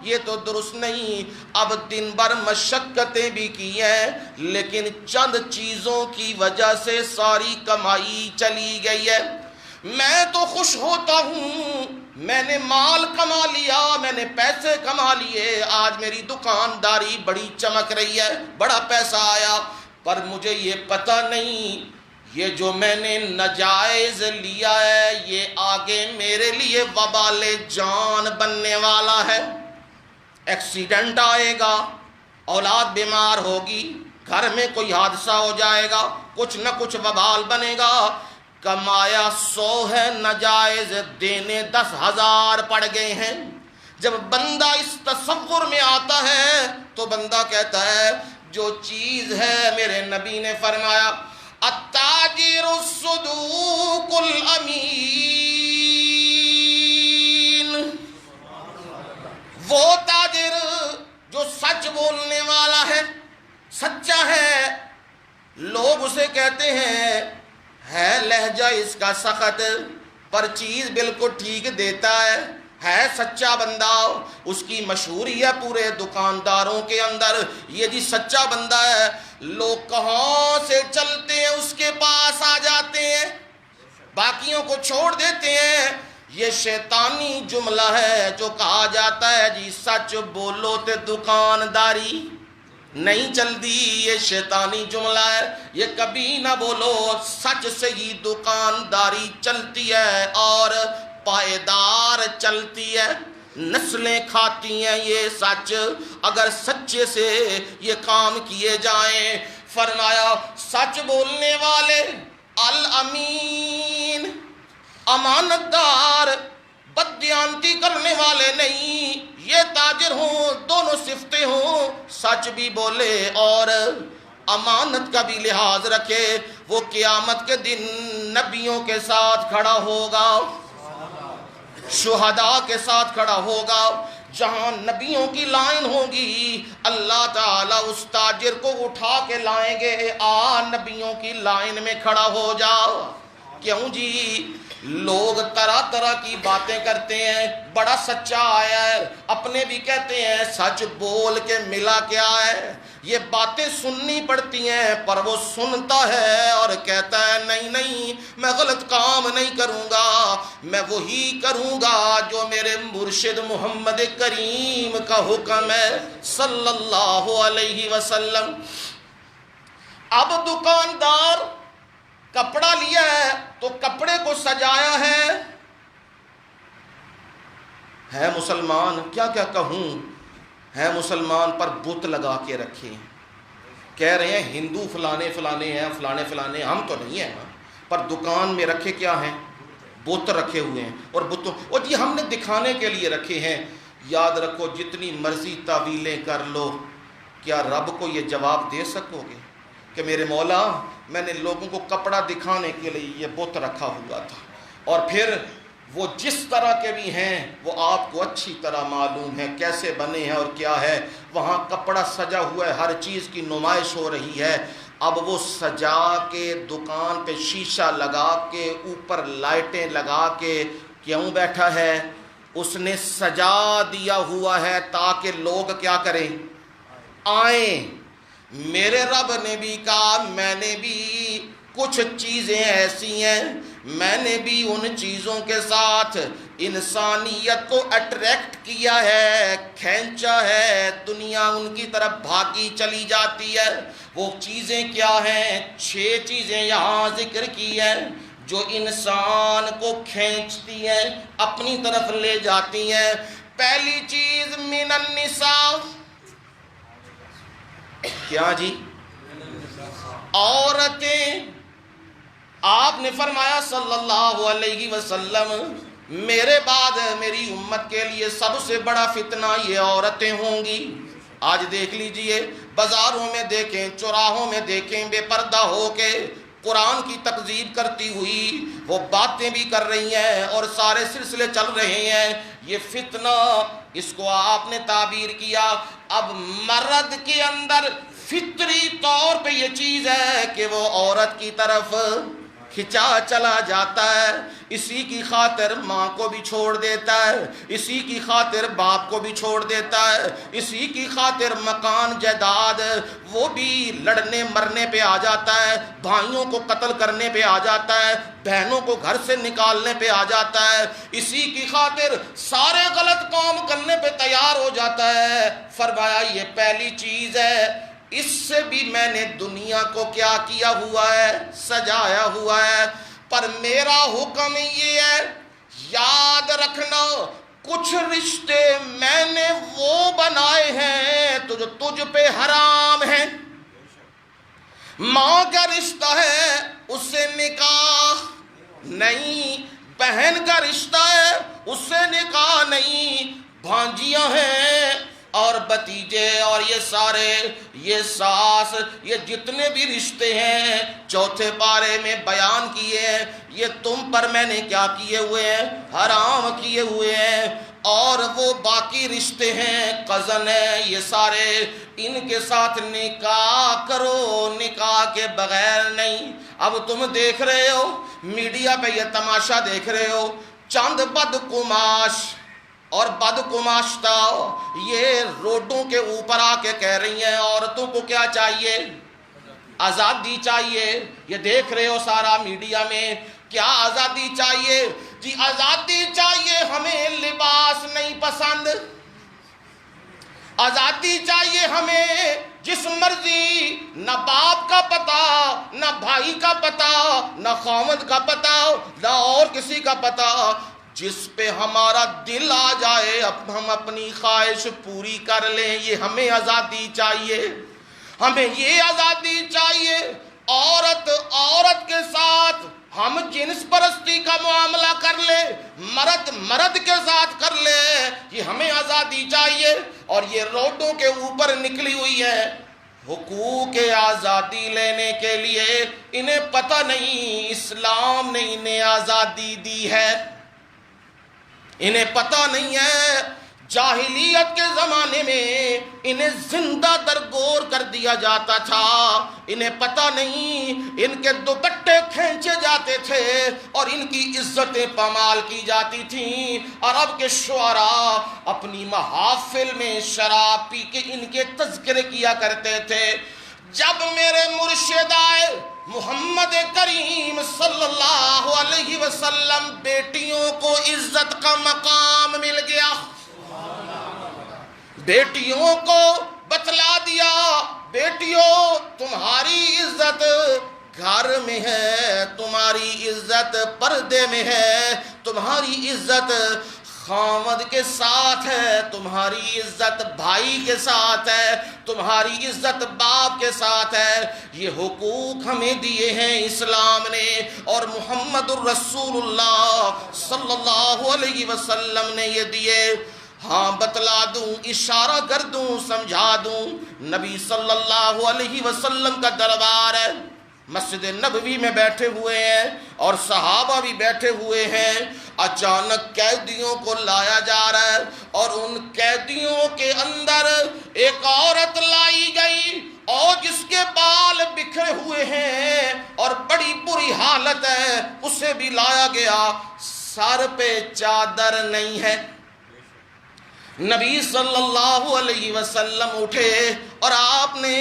یہ تو درست نہیں. اب دن بھر مشقتیں بھی کی ہیں، لیکن چند چیزوں کی وجہ سے ساری کمائی چلی گئی ہے. میں تو خوش ہوتا ہوں، میں نے مال کما لیا، میں نے پیسے کما لیے، آج میری دکانداری بڑی چمک رہی ہے، بڑا پیسہ آیا. پر مجھے یہ پتہ نہیں یہ جو میں نے ناجائز لیا ہے یہ آگے میرے لیے وبال جان بننے والا ہے. ایکسیڈنٹ آئے گا، اولاد بیمار ہوگی، گھر میں کوئی حادثہ ہو جائے گا، کچھ نہ کچھ وبال بنے گا. کمایا 100 ہے، ناجائز دینے 10,000 پڑ گئے ہیں. جب بندہ اس تصور میں آتا ہے تو بندہ کہتا ہے جو چیز ہے، میرے نبی نے فرمایا التاجر الصدوق الامین، وہ تاجر جو سچ بولنے والا ہے، سچا ہے. لوگ اسے کہتے ہیں ہے لہجہ اس کا سخت، پر چیز بالکل ٹھیک دیتا ہے سچا بندہ. اس کی مشہوری ہے پورے دکانداروں کے اندر، یہ جی سچا بندہ ہے. لوگ کہاں سے چلتے ہیں اس کے پاس آ جاتے ہیں، باقیوں کو چھوڑ دیتے ہیں. یہ شیطانی جملہ ہے جو کہا جاتا ہے جی سچ بولو تے دکانداری نہیں چلتی. یہ شیطانی جملہ ہے، یہ کبھی نہ بولو. سچ سے ہی دکانداری چلتی ہے اور پائیدار چلتی ہے، نسلیں کھاتی ہیں یہ سچ اگر سچے سے یہ کام کیے جائیں. فرمایا سچ بولنے والے، الامین امانت دار، بددیانتی کرنے والے نہیں، یہ تاجر ہوں، دونوں صفتیں ہوں، سچ بھی بولے اور امانت کا بھی لحاظ رکھے. وہ قیامت کے دن نبیوں کے ساتھ کھڑا ہوگا، شہداء کے ساتھ کھڑا ہوگا. جہاں نبیوں کی لائن ہوگی اللہ تعالیٰ اس تاجر کو اٹھا کے لائیں گے، آ نبیوں کی لائن میں کھڑا ہو جا. کیوں جی؟ لوگ طرح طرح کی باتیں کرتے ہیں، بڑا سچا آیا ہے، اپنے بھی کہتے ہیں سچ بول کے ملا کیا ہے. یہ باتیں سننی پڑتی ہیں، پر وہ سنتا ہے اور کہتا ہے نہیں نہیں میں غلط کام نہیں کروں گا، میں وہی کروں گا جو میرے مرشد محمد کریم کا حکم ہے صلی اللہ علیہ وسلم. اب دکاندار کپڑا لیا ہے تو کپڑے کو سجایا ہے مسلمان، کیا کیا کہوں، ہے مسلمان پر بت لگا کے رکھے ہیں. کہہ رہے ہیں ہندو فلانے فلانے ہیں، فلانے فلانے، ہم تو نہیں ہیں نا، پر دکان میں رکھے کیا ہیں، بت رکھے ہوئے ہیں. اور بتوں اور جی ہم نے دکھانے کے لیے رکھے ہیں. یاد رکھو جتنی مرضی تعویلیں کر لو، کیا رب کو یہ جواب دے سکو گے کہ میرے مولا میں نے لوگوں کو کپڑا دکھانے کے لیے یہ بت رکھا ہوا تھا، اور پھر وہ جس طرح کے بھی ہیں وہ آپ کو اچھی طرح معلوم ہے کیسے بنے ہیں اور کیا ہے، وہاں کپڑا سجا ہوا ہے، ہر چیز کی نمائش ہو رہی ہے، اب وہ سجا کے دکان پہ شیشہ لگا کے اوپر لائٹیں لگا کے کیوں بیٹھا ہے؟ اس نے سجا دیا ہوا ہے تاکہ لوگ کیا کریں؟ آئیں۔ میرے رب نے بھی کہا میں نے بھی کچھ چیزیں ایسی ہیں، میں نے بھی ان چیزوں کے ساتھ انسانیت کو اٹریکٹ کیا ہے، کھینچا ہے، دنیا ان کی طرف بھاگی چلی جاتی ہے۔ وہ چیزیں کیا ہیں؟ 6 چیزیں یہاں ذکر کی ہیں جو انسان کو کھینچتی ہیں، اپنی طرف لے جاتی ہیں۔ پہلی چیز من النساء، کیا جی؟ عورتیں۔ آپ نے فرمایا صلی اللہ علیہ وسلم میرے بعد میری امت کے لیے سب سے بڑا فتنہ یہ عورتیں ہوں گی۔ آج دیکھ لیجئے، بازاروں میں دیکھیں، چوراہوں میں دیکھیں، بے پردہ ہو کے قرآن کی تکذیب کرتی ہوئی وہ باتیں بھی کر رہی ہیں اور سارے سلسلے چل رہے ہیں۔ یہ فتنہ، اس کو آپ نے تعبیر کیا۔ اب مرد کے اندر فطری طور پہ یہ چیز ہے کہ وہ عورت کی طرف کھچا چلا جاتا ہے، اسی کی خاطر ماں کو بھی چھوڑ دیتا ہے، اسی کی خاطر باپ کو بھی چھوڑ دیتا ہے، اسی کی خاطر مکان جائیداد وہ بھی لڑنے مرنے پہ آ جاتا ہے، بھائیوں کو قتل کرنے پہ آ جاتا ہے، بہنوں کو گھر سے نکالنے پہ آ جاتا ہے، اسی کی خاطر سارے غلط کام کرنے پہ تیار ہو جاتا ہے۔ فرمایا یہ پہلی چیز ہے، اس سے بھی میں نے دنیا کو کیا کیا ہوا ہے؟ سجایا ہوا ہے۔ پر میرا حکم یہ ہے، یاد رکھنا کچھ رشتے میں نے وہ بنائے ہیں تو جو تجھ پہ حرام ہیں۔ ماں کا رشتہ ہے اس سے نکاح نہیں، بہن کا رشتہ ہے اس سے نکاح نہیں، بھانجیاں ہیں اور بتیجے اور یہ سارے، یہ ساس، یہ جتنے بھی رشتے ہیں چوتھے پارے میں بیان کیے ہیں، یہ تم پر میں نے کیا کیے ہوئے ہیں؟ حرام کیے ہوئے ہیں۔ اور وہ باقی رشتے ہیں، کزن ہیں، یہ سارے، ان کے ساتھ نکاح کرو، نکاح کے بغیر نہیں۔ اب تم دیکھ رہے ہو میڈیا پہ یہ تماشا دیکھ رہے ہو، چند بدقماش اور بدقماشتہ یہ روڈوں کے اوپر آ کے کہہ رہی ہیں عورتوں کو کیا چاہیے؟ آزادی چاہیے۔ یہ دیکھ رہے ہو سارا میڈیا میں، کیا آزادی چاہیے؟ جی آزادی چاہیے، ہمیں لباس نہیں پسند، آزادی چاہیے ہمیں جس مرضی، نہ باپ کا پتہ، نہ بھائی کا پتہ، نہ خاوند کا پتہ، نہ اور کسی کا پتہ، جس پہ ہمارا دل آ جائے اب ہم اپنی خواہش پوری کر لیں، یہ ہمیں آزادی چاہیے، ہمیں یہ آزادی چاہیے۔ عورت کے ساتھ ہم جنس پرستی کا معاملہ کر لے، مرد کے ساتھ کر لے، یہ ہمیں آزادی چاہیے۔ اور یہ روڈوں کے اوپر نکلی ہوئی ہے حقوق آزادی لینے کے لیے، انہیں پتہ نہیں اسلام نے انہیں آزادی دی ہے، انہیں پتہ نہیں ہے جاہلیت کے زمانے میں انہیں زندہ درگور کر دیا جاتا تھا، انہیں پتہ نہیں ان کے دوپٹے کھینچے جاتے تھے اور ان کی عزتیں پامال کی جاتی تھیں۔ عرب کے شعراء اپنی محافل میں شراب پی کے ان کے تذکرے کیا کرتے تھے۔ جب میرے مرشد آئے محمد کریم صلی اللہ علیہ وسلم، بیٹیوں کو عزت کا مقام مل گیا، بیٹیوں کو بتلا دیا، بیٹیوں تمہاری عزت گھر میں ہے، تمہاری عزت پردے میں ہے، تمہاری عزت خاوند کے ساتھ ہے، تمہاری عزت بھائی کے ساتھ ہے، تمہاری عزت باپ کے ساتھ ہے۔ یہ حقوق ہمیں دیے ہیں اسلام نے، اور محمد الرسول اللہ صلی اللہ علیہ وسلم نے یہ دیے۔ ہاں بتلا دوں، اشارہ کر دوں، سمجھا دوں۔ نبی صلی اللہ علیہ وسلم کا دربار ہے، مسجد نبوی میں بیٹھے ہوئے ہیں اور صحابہ بھی بیٹھے ہوئے ہیں۔ اچانک قیدیوں کو لایا جا رہا ہے اور ان قیدیوں کے اندر ایک عورت لائی گئی اور جس کے بال بکھرے ہوئے ہیں اور بڑی بری حالت ہے، اسے بھی لایا گیا، سر پہ چادر نہیں ہے۔ نبی صلی اللہ علیہ وسلم اٹھے اور آپ نے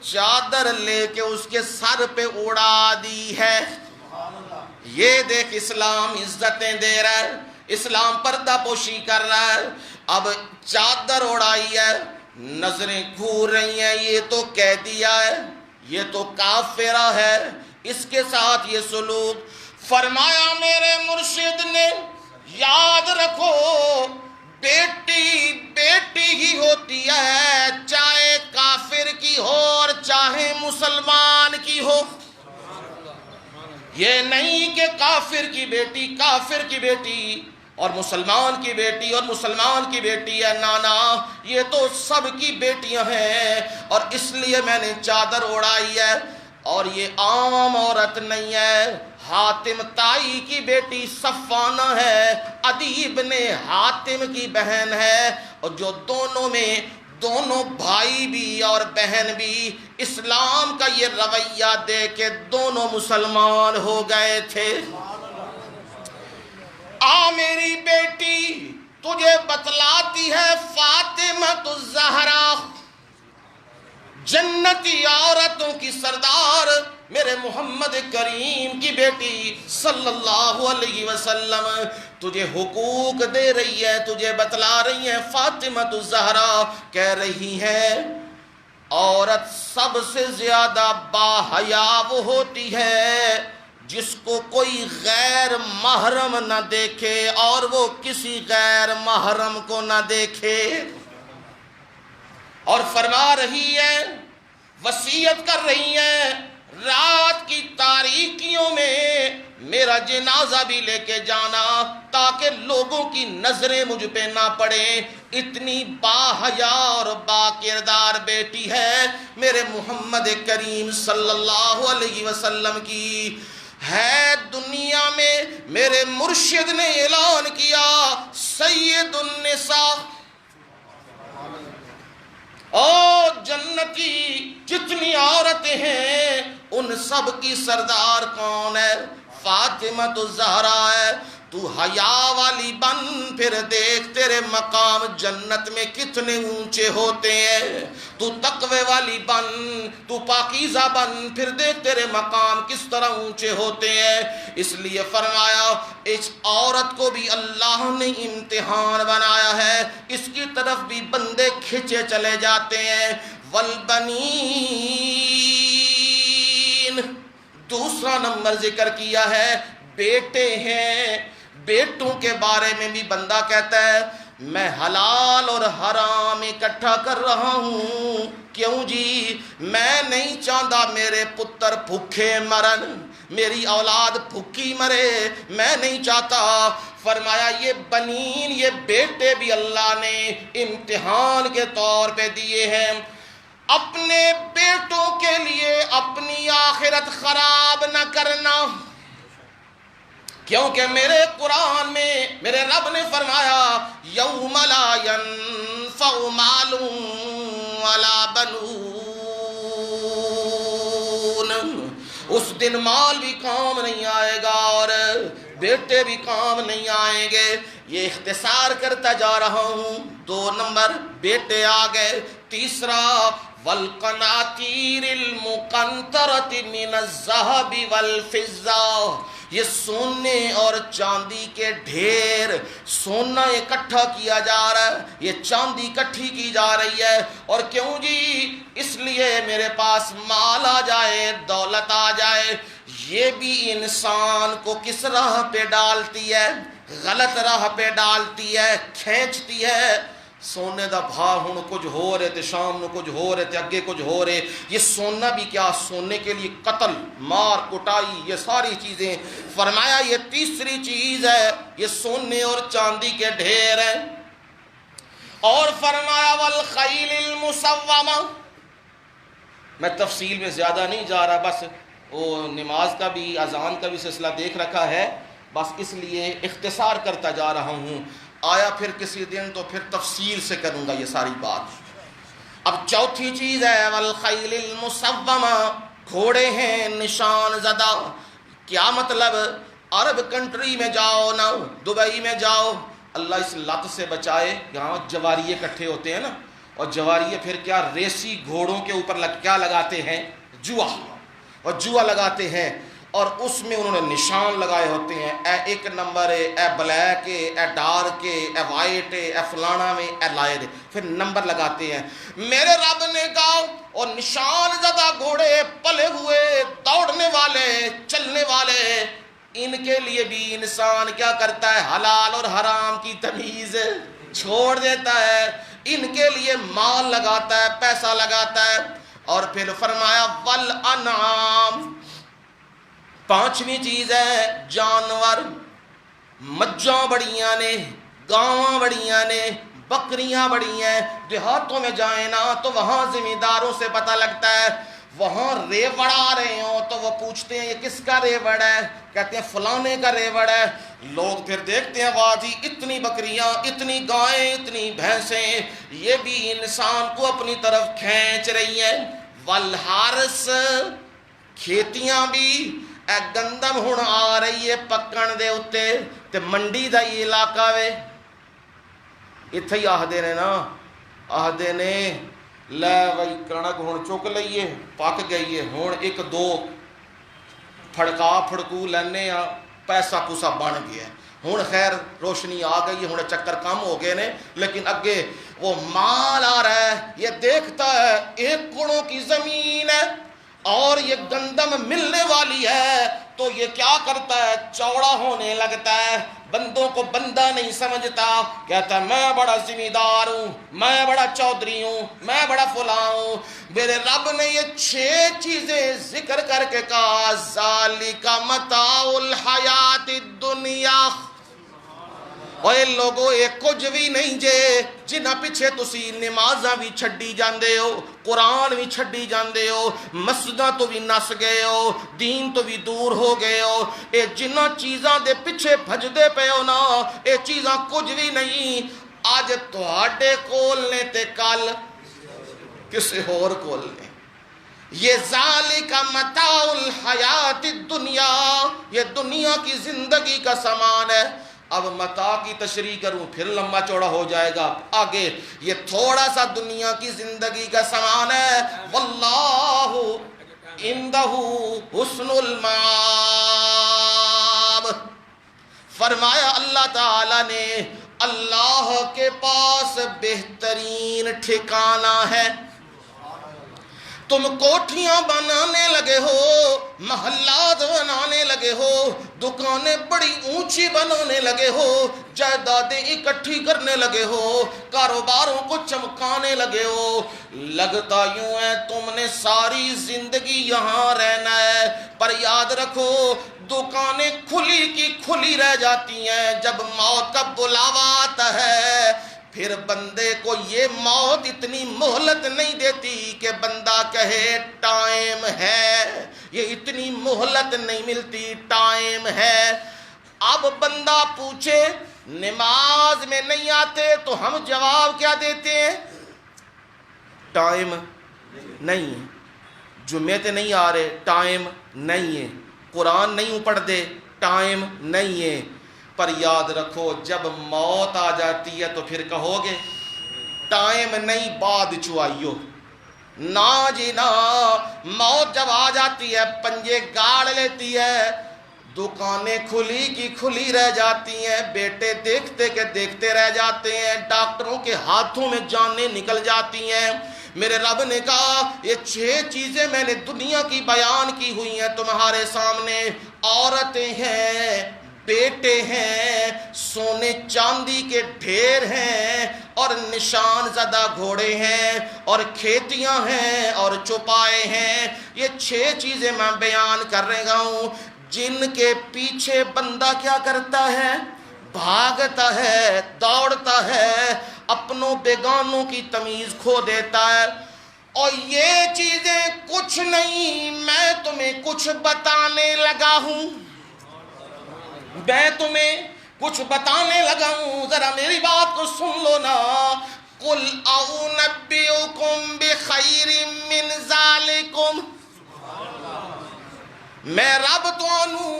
چادر لے کے اس کے سر پہ اڑا دی ہے۔ یہ دیکھ اسلام عزتیں دے رہا ہے، اسلام پردہ پوشی کر رہا ہے۔ اب چادر اڑائی ہے، نظریں گھور رہی ہیں، یہ تو قیدیہ ہے، یہ تو کافرہ ہے، اس کے ساتھ یہ سلوک۔ فرمایا میرے مرشد نے یاد رکھو بیٹی بیٹی ہی ہوتی ہے، چاہے کافر کی ہو اور چاہے مسلمان کی ہو۔ یہ نہیں کہ کافر کی بیٹی کافر کی بیٹی اور مسلمان کی بیٹی اور مسلمان کی بیٹی ہے، نانا، یہ تو سب کی بیٹیاں ہیں، اور اس لیے میں نے چادر اڑائی ہے۔ اور یہ عام عورت نہیں ہے، حاتم تائی کی بیٹی صفانہ ہے، عدی بن حاتم کی بہن ہے، اور جو دونوں میں دونوں بھائی بھی اور بہن بھی اسلام کا یہ رویہ دے کے دونوں مسلمان ہو گئے تھے۔ آ میری بیٹی، تجھے بتلاتی ہے فاطمہ الزہرا، جنتی عورتوں کی سردار، میرے محمد کریم کی بیٹی صلی اللہ علیہ وسلم تجھے حقوق دے رہی ہے، تجھے بتلا رہی ہے۔ فاطمہ الزہرا کہہ رہی ہے عورت سب سے زیادہ باحیا وہ ہوتی ہے جس کو کوئی غیر محرم نہ دیکھے اور وہ کسی غیر محرم کو نہ دیکھے۔ اور فرما رہی ہے، وصیت کر رہی ہے، رات کی تاریکیوں میں میرا جنازہ بھی لے کے جانا تاکہ لوگوں کی نظریں مجھ پہ نہ پڑیں۔ اتنی باحیا اور با کردار بیٹی ہے میرے محمد کریم صلی اللہ علیہ وسلم کی ہے۔ دنیا میں میرے مرشد نے اعلان کیا سید النساء، اور جنتی جتنی عورتیں ہیں ان سب کی سردار کون ہے؟ فاطمہ الزہرا ہے۔ تو حیا والی بن، پھر دیکھ تیرے مقام جنت میں کتنے اونچے ہوتے ہیں۔ تو تقوی والی بن، تو پاکیزہ بن، پھر دیکھ تیرے مقام کس طرح اونچے ہوتے ہیں۔ اس لیے فرمایا اس عورت کو بھی اللہ نے امتحان بنایا ہے، اس کی طرف بھی بندے کھچے چلے جاتے ہیں۔ والبنین، دوسرا نمبر ذکر کیا ہے، بیٹے ہیں۔ بیٹوں کے بارے میں بھی بندہ کہتا ہے میں حلال اور حرام اکٹھا کر رہا ہوں۔ کیوں جی؟ میں نہیں چاہتا میرے پتر بھوکے مرن، میری اولاد بھوکی مرے، میں نہیں چاہتا۔ فرمایا یہ بنین، یہ بیٹے بھی اللہ نے امتحان کے طور پہ دیے ہیں۔ اپنے بیٹوں کے لیے اپنی آخرت خراب نہ کرنا، کیونکہ میرے قرآن میں میرے رب نے فرمایا یوم لا ینفع مال ولا بنون، اس دن مال بھی کام نہیں آئے گا اور بیٹے بھی کام نہیں آئیں گے۔ یہ اختصار کرتا جا رہا ہوں۔ 2 نمبر بیٹے آ گئے۔ تیسرا والقناطیر المقنطرۃ من الذهب والفضہ، یہ سونے اور چاندی کے ڈھیر، سونا اکٹھا کیا جا رہا ہے، یہ چاندی اکٹھی کی جا رہی ہے۔ اور کیوں جی؟ اس لیے میرے پاس مال آ جائے، دولت آ جائے۔ یہ بھی انسان کو کس راہ پہ ڈالتی ہے؟ غلط راہ پہ ڈالتی ہے، کھینچتی ہے۔ سونے دا بھا ہن کچھ ہو رہے تھے، شام نو کچھ ہو رہے تھے، اگے کچھ ہو رہے۔ یہ سونا بھی کیا، سونے کے لیے قتل، مار کٹائی، یہ ساری چیزیں۔ فرمایا یہ تیسری چیز ہے، یہ سونے اور چاندی کے ڈھیر ہیں۔ اور فرمایا والخیل المسومہ. میں تفصیل میں زیادہ نہیں جا رہا، بس وہ نماز کا بھی اذان کا بھی سلسلہ دیکھ رکھا ہے، بس اس لیے اختصار کرتا جا رہا ہوں. آیا پھر کسی دن تو پھر تفصیل سے کروں گا یہ ساری بات. اب چوتھی چیز ہے والخیل المسومہ، گھوڑے ہیں نشان زدہ. کیا مطلب؟ عرب کنٹری میں جاؤ نا، دبئی میں جاؤ، اللہ اس لت سے بچائے، یہاں جواریے اکٹھے ہوتے ہیں نا، اور جواریے پھر کیا ریسی گھوڑوں کے اوپر کیا لگاتے ہیں؟ جوا. اور جوا لگاتے ہیں اور اس میں انہوں نے نشان لگائے ہوتے ہیں، اے 1 نمبر ہے، اے بلیک ہے، اے ڈارک ہے، اے وائٹ ہے، اے فلانا میں، اے لائر ہے، پھر نمبر لگاتے ہیں. میرے رب نے کہا اور نشان زدہ گھوڑے، پلے ہوئے، دوڑنے والے، چلنے والے، ان کے لیے بھی انسان کیا کرتا ہے؟ حلال اور حرام کی تمیز چھوڑ دیتا ہے. ان کے لیے مال لگاتا ہے، پیسہ لگاتا ہے. اور پھر فرمایا والانعام، 5ویں چیز ہے جانور. مجھاں بڑیاں نے، گاواں بڑیاں نے، بکریاں بڑی ہیں. دیہاتوں میں جائیں نا تو وہاں زمینداروں سے پتہ لگتا ہے، وہاں ریوڑ آ رہے ہوں تو وہ پوچھتے ہیں یہ کس کا ریوڑ ہے؟ کہتے ہیں فلانے کا ریوڑ ہے. لوگ پھر دیکھتے ہیں واہ جی اتنی بکریاں، اتنی گائیں، اتنی بھینسیں، یہ بھی انسان کو اپنی طرف کھینچ رہی ہیں. والحارس، کھیتیاں بھی. اے گندم ہن آ رہی ہے پکن دے اتے تے منڈی دا یہ علاقہ وے، اتھے ہی آہدے نے نا، آہدے نے لے بھائی کنک ہن چک لئیے، پک گئی ہے، ہن 1-2 پھڑکا پھڑکو لینے آ، پیسہ پوسا بن گیا ہے. ہن خیر روشنی آ گئی ہے، ہن چکر کم ہو گئے نے، لیکن اگے وہ مال آ رہا ہے. یہ دیکھتا ہے 1 گڑوں کی زمین ہے اور یہ گندم ملنے والی ہے، تو یہ کیا کرتا ہے؟ چوڑا ہونے لگتا ہے، بندوں کو بندہ نہیں سمجھتا، کہتا ہے میں بڑا ذمہ دار ہوں، میں بڑا چودھری ہوں، میں بڑا فلاں ہوں. میرے رب نے یہ 6 چیزیں ذکر کر کے کہا ذالک متاع الحیات الدنیا. اوے لوگو یہ کچھ بھی نہیں جے جنہ پیچھے تسی نمازاں بھی چھڈی جاندے ہو، قرآن بھی چھڈی جاندے ہو، مسجداں تو بھی نس گئے ہو، دین تو بھی دور ہو گئے ہو. اے جنہ چیزاں دے پیچھے بھجدے پے ہو نا، اے چیزاں کچھ بھی نہیں. آج تہاڈے کول نے تے کل کسے اور کول نے. یہ ذالک متاع الحیات الدنیا، یہ دنیا کی زندگی کا سامان ہے. اب متاع کی تشریح کروں پھر لمبا چوڑا ہو جائے گا آگے. یہ تھوڑا سا دنیا کی زندگی کا سامان ہے. واللہ عندہ حسن المآب، فرمایا اللہ تعالی نے اللہ کے پاس بہترین ٹھکانہ ہے. تم کوٹھیاں بنانے لگے ہو، محلات بنانے لگے ہو، دکانیں بڑی اونچی بنانے لگے ہو، جائیدادیں اکٹھی کرنے لگے ہو، کاروباروں کو چمکانے لگے ہو. لگتا یوں ہے تم نے ساری زندگی یہاں رہنا ہے، پر یاد رکھو دکانیں کھلی کی کھلی رہ جاتی ہیں. جب موت کا بلاوا آتا ہے پھر بندے کو یہ موت اتنی مہلت نہیں دیتی کہ بندہ کہے ٹائم ہے، یہ اتنی مہلت نہیں ملتی، ٹائم ہے. اب بندہ پوچھے نماز میں نہیں آتے تو ہم جواب کیا دیتے ہیں؟ ٹائم نہیں ہے. جمعے تے نہیں آ رہے، ٹائم نہیں ہے. قرآن نہیں پڑھ دے، ٹائم نہیں ہے. پر یاد رکھو جب موت آ جاتی ہے تو پھر کہو گے ٹائم نہیں بعد چوائیو. نا جی نا، موت جب آ جاتی ہے پنجے گاڑ لیتی ہے، دکانیں کھلی کی کھلی رہ جاتی ہیں، بیٹے دیکھتے کے دیکھتے رہ جاتے ہیں، ڈاکٹروں کے ہاتھوں میں جانیں نکل جاتی ہیں. میرے رب نے کہا یہ 6 چیزیں میں نے دنیا کی بیان کی ہوئی ہیں تمہارے سامنے. عورتیں ہیں، بیٹے ہیں، سونے چاندی کے ڈھیر ہیں، اور نشان زدہ گھوڑے ہیں، اور کھیتیاں ہیں، اور چوپائے ہیں. یہ 6 چیزیں میں بیان کر رہا ہوں جن کے پیچھے بندہ کیا کرتا ہے؟ بھاگتا ہے، دوڑتا ہے، اپنوں بیگانوں کی تمیز کھو دیتا ہے۔ اور یہ چیزیں کچھ نہیں، میں تمہیں کچھ بتانے لگا ہوں، میں تمہیں کچھ بتانے لگا ہوں، ذرا میری بات کو سن لو نا۔ قُلْ أَنبِئُكُمْ بِخَيْرٍ مِّن ذَلِكُمْ، میں رب تانوں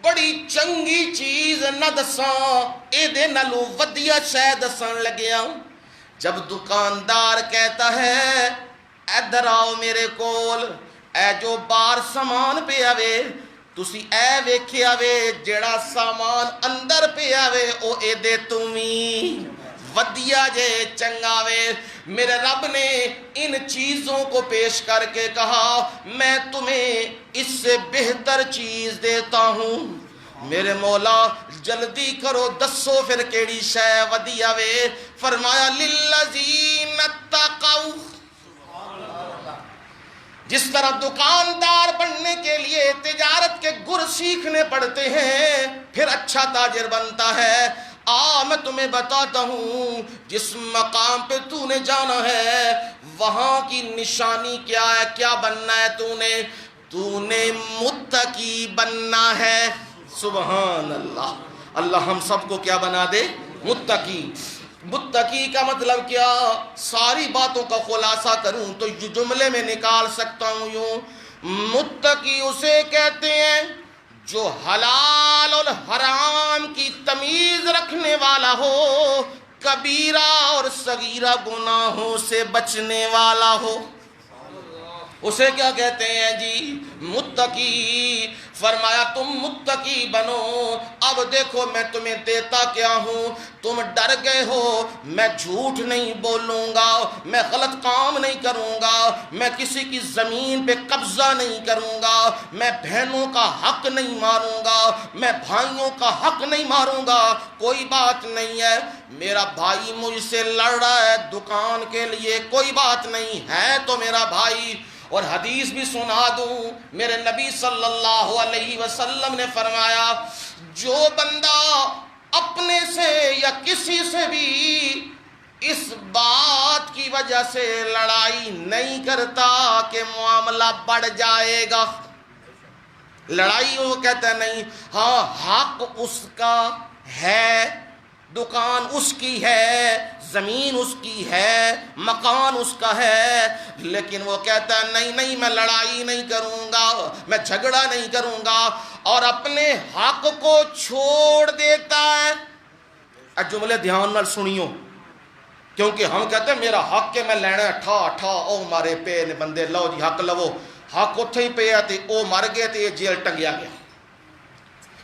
بڑی چنگی چیز نہ دساں، اے دے نالوں ودیا شے دسن لگیا۔ جب دکاندار کہتا ہے ادھر آؤ میرے کول، اے جو بار سامان پہ آوے، تسی اے ویکھیا وے جیڑا سامان اندر پہ آوے او اے دے تمی ودیا جے چنگا وے۔ میرے رب نے ان چیزوں کو پیش کر کے کہا میں تمہیں اس سے بہتر چیز دیتا ہوں۔ میرے مولا جلدی کرو، دسو پھر کیڑی شے ودیا وے؟ فرمایا للذین اتقوا۔ جس طرح دکاندار بننے کے لیے تجارت کے گر سیکھنے پڑتے ہیں پھر اچھا تاجر بنتا ہے، میں تمہیں بتاتا ہوں جس مقام پہ تو نے جانا ہے وہاں کی نشانی کیا ہے، کیا بننا ہے تو نے متقی بننا ہے۔ سبحان اللہ، اللہ ہم سب کو کیا بنا دے؟ متقی۔ متقی کا مطلب کیا؟ ساری باتوں کا خلاصہ کروں تو یہ جملے میں نکال سکتا ہوں یوں، متقی اسے کہتے ہیں جو حلال اور حرام کی تمیز رکھنے والا ہو، کبیرہ اور صغیرہ گناہوں سے بچنے والا ہو، اسے کیا کہتے ہیں جی؟ متقی۔ فرمایا تم متقی بنو، اب دیکھو میں تمہیں دیتا کیا ہوں۔ تم ڈر گئے ہو، میں جھوٹ نہیں بولوں گا، میں غلط کام نہیں کروں گا، میں کسی کی زمین پہ قبضہ نہیں کروں گا، میں بہنوں کا حق نہیں ماروں گا، میں بھائیوں کا حق نہیں ماروں گا۔ کوئی بات نہیں ہے، میرا بھائی مجھ سے لڑ رہا ہے دکان کے لیے، کوئی بات نہیں ہے تو میرا بھائی۔ اور حدیث بھی سنا دوں، میرے نبی صلی اللہ علیہ وسلم نے فرمایا جو بندہ اپنے سے یا کسی سے بھی اس بات کی وجہ سے لڑائی نہیں کرتا کہ معاملہ بڑھ جائے گا، لڑائی وہ کہتا ہے نہیں، ہاں حق اس کا ہے، دکان اس کی ہے، زمین اس کی ہے، مکان اس کا ہے، لیکن وہ کہتا ہے نہیں نہیں میں لڑائی نہیں کروں گا، میں جھگڑا نہیں کروں گا، اور اپنے حق کو چھوڑ دیتا ہے۔ جملے دھیان نال سنیو، کیونکہ ہم کہتے ہیں میرا حق ہے میں لینا ٹھا ٹھا، او مارے پے نے بندے لو جی حق لو، حق اتھے ہی پہ تے او مر گئے تے یہ جیل ٹنگیا گیا۔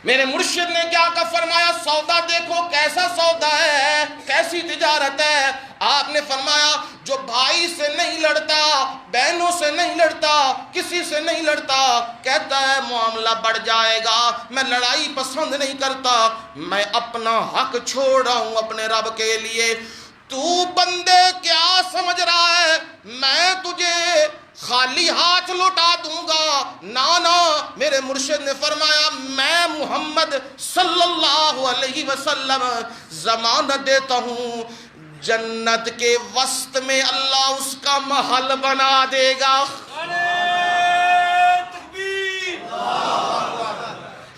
میرے مرشد نے کیا کہ فرمایا سودا دیکھو کیسا سودا ہے، کیسی تجارت ہے۔ آپ نے فرمایا جو بھائی سے نہیں لڑتا، بہنوں سے نہیں لڑتا، کسی سے نہیں لڑتا، کہتا ہے معاملہ بڑھ جائے گا، میں لڑائی پسند نہیں کرتا، میں اپنا حق چھوڑ رہا ہوں اپنے رب کے لیے۔ تو بندے کیا سمجھ رہا ہے میں تجھے خالی ہاتھ لوٹا دوں گا؟ نا، میرے مرشد نے فرمایا میں محمد صلی اللہ علیہ وسلم ضمانت دیتا ہوں جنت کے وسط میں اللہ اس کا محل بنا دے گا۔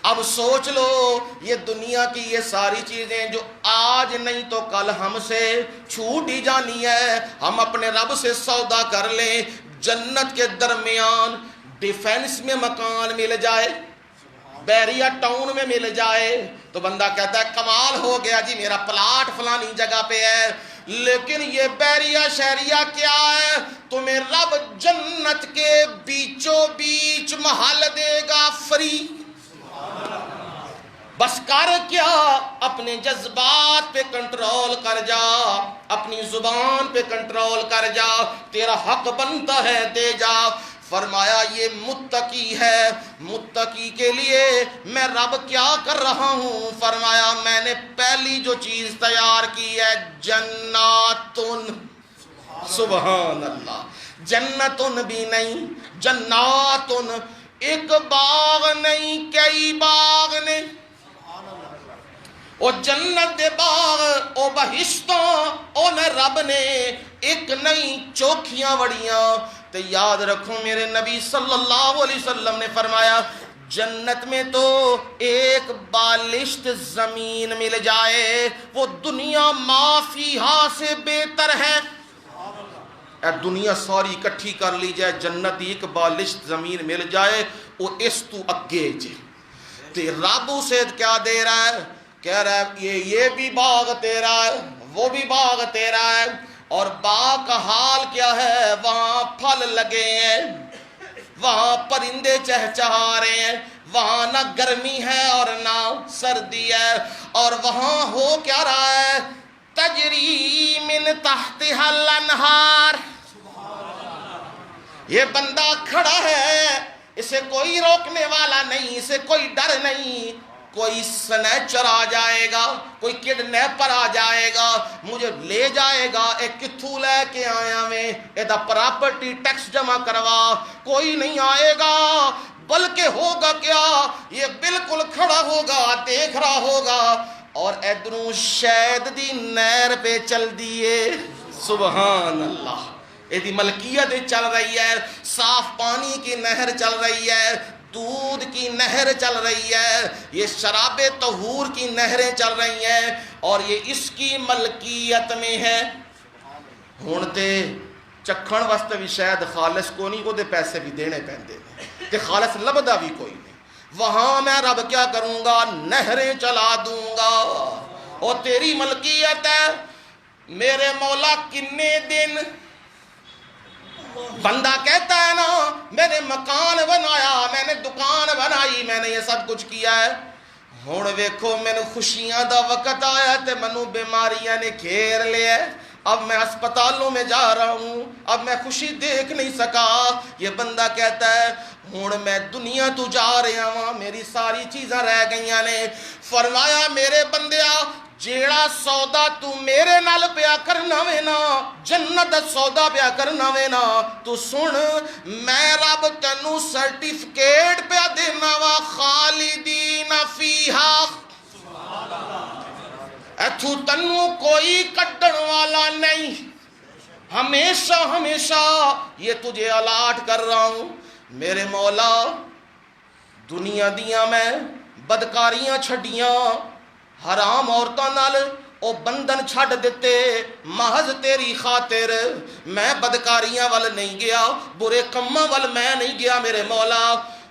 اب سوچ لو یہ دنیا کی یہ ساری چیزیں جو آج نہیں تو کل ہم سے چھوٹ ہی جانی ہے، ہم اپنے رب سے سودا کر لیں، جنت کے درمیان ڈیفینس میں مکان مل جائے، بیریا ٹاؤن میں مل جائے تو بندہ کہتا ہے کمال ہو گیا جی میرا پلاٹ فلانی جگہ پہ ہے، لیکن یہ بیریا شہریہ کیا ہے؟ تمہیں رب جنت کے بیچوں بیچ محل دے گا فری۔ بس کر کیا؟ اپنے جذبات پہ کنٹرول کر جا، اپنی زبان پہ کنٹرول کر جا، تیرا حق بنتا ہے دے جا۔ فرمایا یہ متقی ہے، متقی کے لیے میں رب کیا کر رہا ہوں؟ فرمایا میں نے پہلی جو چیز تیار کی ہے جناتن، سبحان اللہ، جنتن بھی نہیں جناتن، ایک باغ نہیں کئی باغ نے۔ او جنت دے باغ او بہشتوں او میں رب نے ایک نئی چوکھیاں وڑیاں. تے یاد رکھو میرے نبی صلی اللہ علیہ وسلم نے فرمایا جنت میں تو ایک بالشت زمین مل جائے وہ دنیا ما فیہا سے بہتر ہے. اے دنیا ساری اکٹھی کر لی جائے جنت ایک بالشت زمین مل جائے وہ اس تو اگے جے. تے رب اسے کیا دے رہا ہے؟ کہہ رہا ہے یہ بھی باغ تیرا ہے وہ بھی باغ تیرا ہے. اور باغ کا حال کیا ہے؟ وہاں پھل لگے ہیں, وہاں پرندے چہچہا رہے ہیں, وہاں نہ گرمی ہے اور نہ سردی ہے. اور وہاں ہو کیا رہا ہے؟ تجری من تحتها الانہار. یہ بندہ کھڑا ہے, اسے کوئی روکنے والا نہیں, اسے کوئی ڈر نہیں. کوئی سنیچر آ جائے گا, کوئی کڈنیپر آ جائے گا, مجھے لے جائے گا, ایک کتھو لے کے آیا میں ایدہ پراپرٹی ٹیکس جمع کروا, کوئی نہیں آئے گا. بلکہ ہوگا کیا؟ یہ بالکل کھڑا ہوگا, دیکھ رہا ہوگا, اور ادھروں شہد دی نہر پہ چل دیے. سبحان اللہ. ایدی ملکیت چل رہی ہے, صاف پانی کی نہر چل رہی ہے, دودھ کی نہر چل رہی ہے, یہ شراب طہور کی نہریں چل رہی ہیں, اور یہ اس کی ملکیت میں ہے. ہن تے چکھن واسطے بھی شاید خالص کو نہیں, کو دے پیسے بھی دینے پیندے نے, تے خالص لبدا بھی کوئی نہیں. وہاں میں رب کیا کروں گا؟ نہریں چلا دوں گا. اور تیری ملکیت ہے میرے مولا. کنے دن بندہ کہتا ہے نا میں نے مکان بنایا, میں نے دکان بنائی, میں نے یہ سب کچھ کیا ہے. ہن ویکھو میں نے خوشیاں دا وقت آیا تے منو بیماریاں نے گھیر لیا, اب میں ہسپتالوں میں جا رہا ہوں, اب میں خوشی دیکھ نہیں سکا. یہ بندہ کہتا ہے ہن میں دنیا تو جا رہا ہوں, میری ساری چیزاں رہ گئیاں نے. فرمایا میرے بندیا جیڑا سودا تو میرے نال پیا کرنا وے نا, جنت سودا پیا کرنا وے نا, تو سن میں رب تینوں سرٹیفکیٹ پیا دینا وا خالدین فیہا. ایتھو تینوں کوئی کڈن والا نہیں, ہمیشہ ہمیشہ یہ تجھے الاٹ کر رہا ہوں. میرے مولا دنیا دیاں میں بدکاریاں چھڈیاں, حرام عورتوں نال او بندن چھڈ دیتے محض تیری خاطر. میں بدکاریاں وال نہیں گیا, برے کماں وال میں نہیں گیا میرے مولا.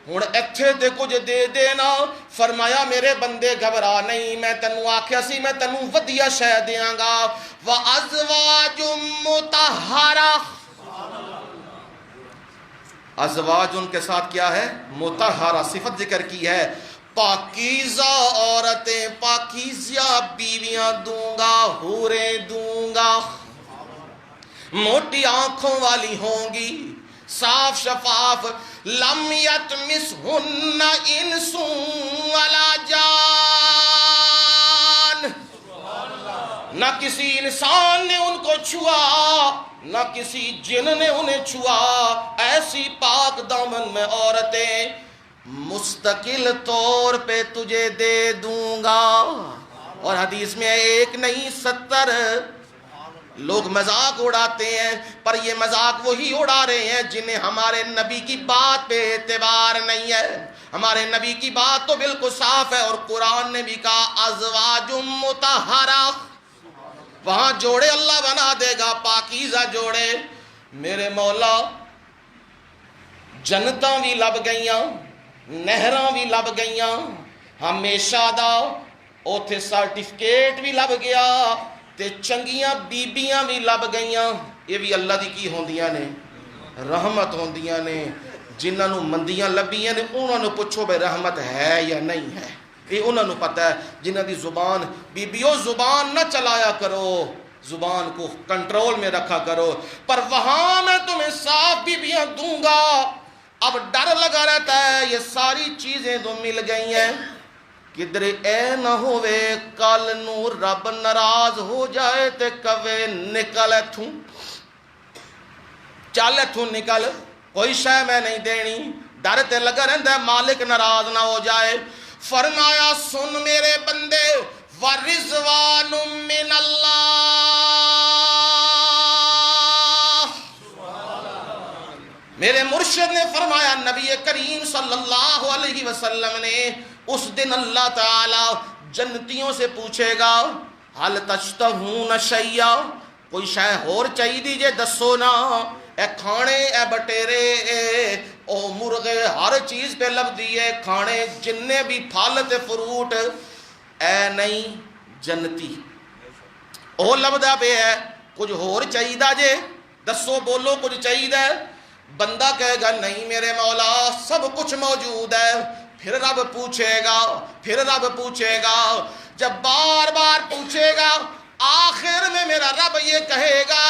ہن ایتھے تے کچھ دے دینا. فرمایا میرے بندے گھبرا نہیں, میں تینوں آکھیا سی میں تینوں ودیا شے دیاں گا. وَأَزْوَاجٌ مُطَہَّرَةٌ. ازواج ان کے ساتھ کیا ہے؟ مطہرہ. صفت ذکر کی ہے پاکیزہ عورتیں, پاکیزہ بیویاں دوں گا, حوریں دوں گا, موٹی آنکھوں والی ہوں گی, صاف شفاف. لم یطمثہن انس ولا جان. نہ کسی انسان نے ان کو چھوا, نہ کسی جن نے انہیں چھوا. ایسی پاک دامن میں عورتیں مستقل طور پہ تجھے دے دوں گا. اور حدیث میں ایک نہیں 70 لوگ مذاق اڑاتے ہیں, پر یہ مذاق وہی اڑا رہے ہیں جنہیں ہمارے نبی کی بات پہ اعتبار نہیں ہے. ہمارے نبی کی بات تو بالکل صاف ہے, اور قرآن نے بھی کہا ازواج مطہرہ. وہاں جوڑے اللہ بنا دے گا, پاکیزہ جوڑے. میرے مولا جنتاں بھی لب گئیاں, نہراں بھی لب گئیاں, ہمیشہ دا اوتھے سرٹیفکیٹ بھی لب گیا, تے چنگیاں بیبیاں بھی لب گئیاں. یہ بھی اللہ دی کی ہوندیاں نے, رحمت ہوندیاں نے. جنہاں نو مندیاں لبیاں نے انہاں نو پوچھو بے رحمت ہے یا نہیں ہے, یہ انہاں نو پتہ ہے. جنہاں دی زبان, بیبیوں زبان نہ چلایا کرو, زبان کو کنٹرول میں رکھا کرو. پر وہاں میں تمہیں صاف بیبیاں دوں گا. اب ڈر لگا رہتا ہے یہ ساری چیزیں تو مل گئی ہیں, کدھر اے نہ ہوئے کل نو رب ناراض ہو جائے تے کہے نکل ایتھوں, چل ایتھوں نکل, کوئی شے میں نہیں دینی. ڈر تے لگا رہندا ہے مالک ناراض نہ ہو جائے. فرمایا سن میرے بندے, ورضوان من اللہ. میرے مرشد نے فرمایا، نبی کریم صلی اللہ علیہ وسلم نے، اس دن اللہ تعالی جنتیوں سے پوچھے گا حل تشتہون شیئا، کوئی شے اور چاہیے جے دسو نا. اے کھانے، اے بٹیرے، او مرغے، ہر چیز پہ لبدی ہے کھانے، جننے بھی پھل تے فروٹ. اے نہیں جنتی او لبدا پہ ہے، کچھ اور چاہیے جے دسو، بولو کچھ چاہیے. بندہ کہے گا نہیں میرے مولا سب کچھ موجود ہے. پھر رب پوچھے گا، جب بار بار پوچھے گا آخر میں میرا رب یہ کہے گا،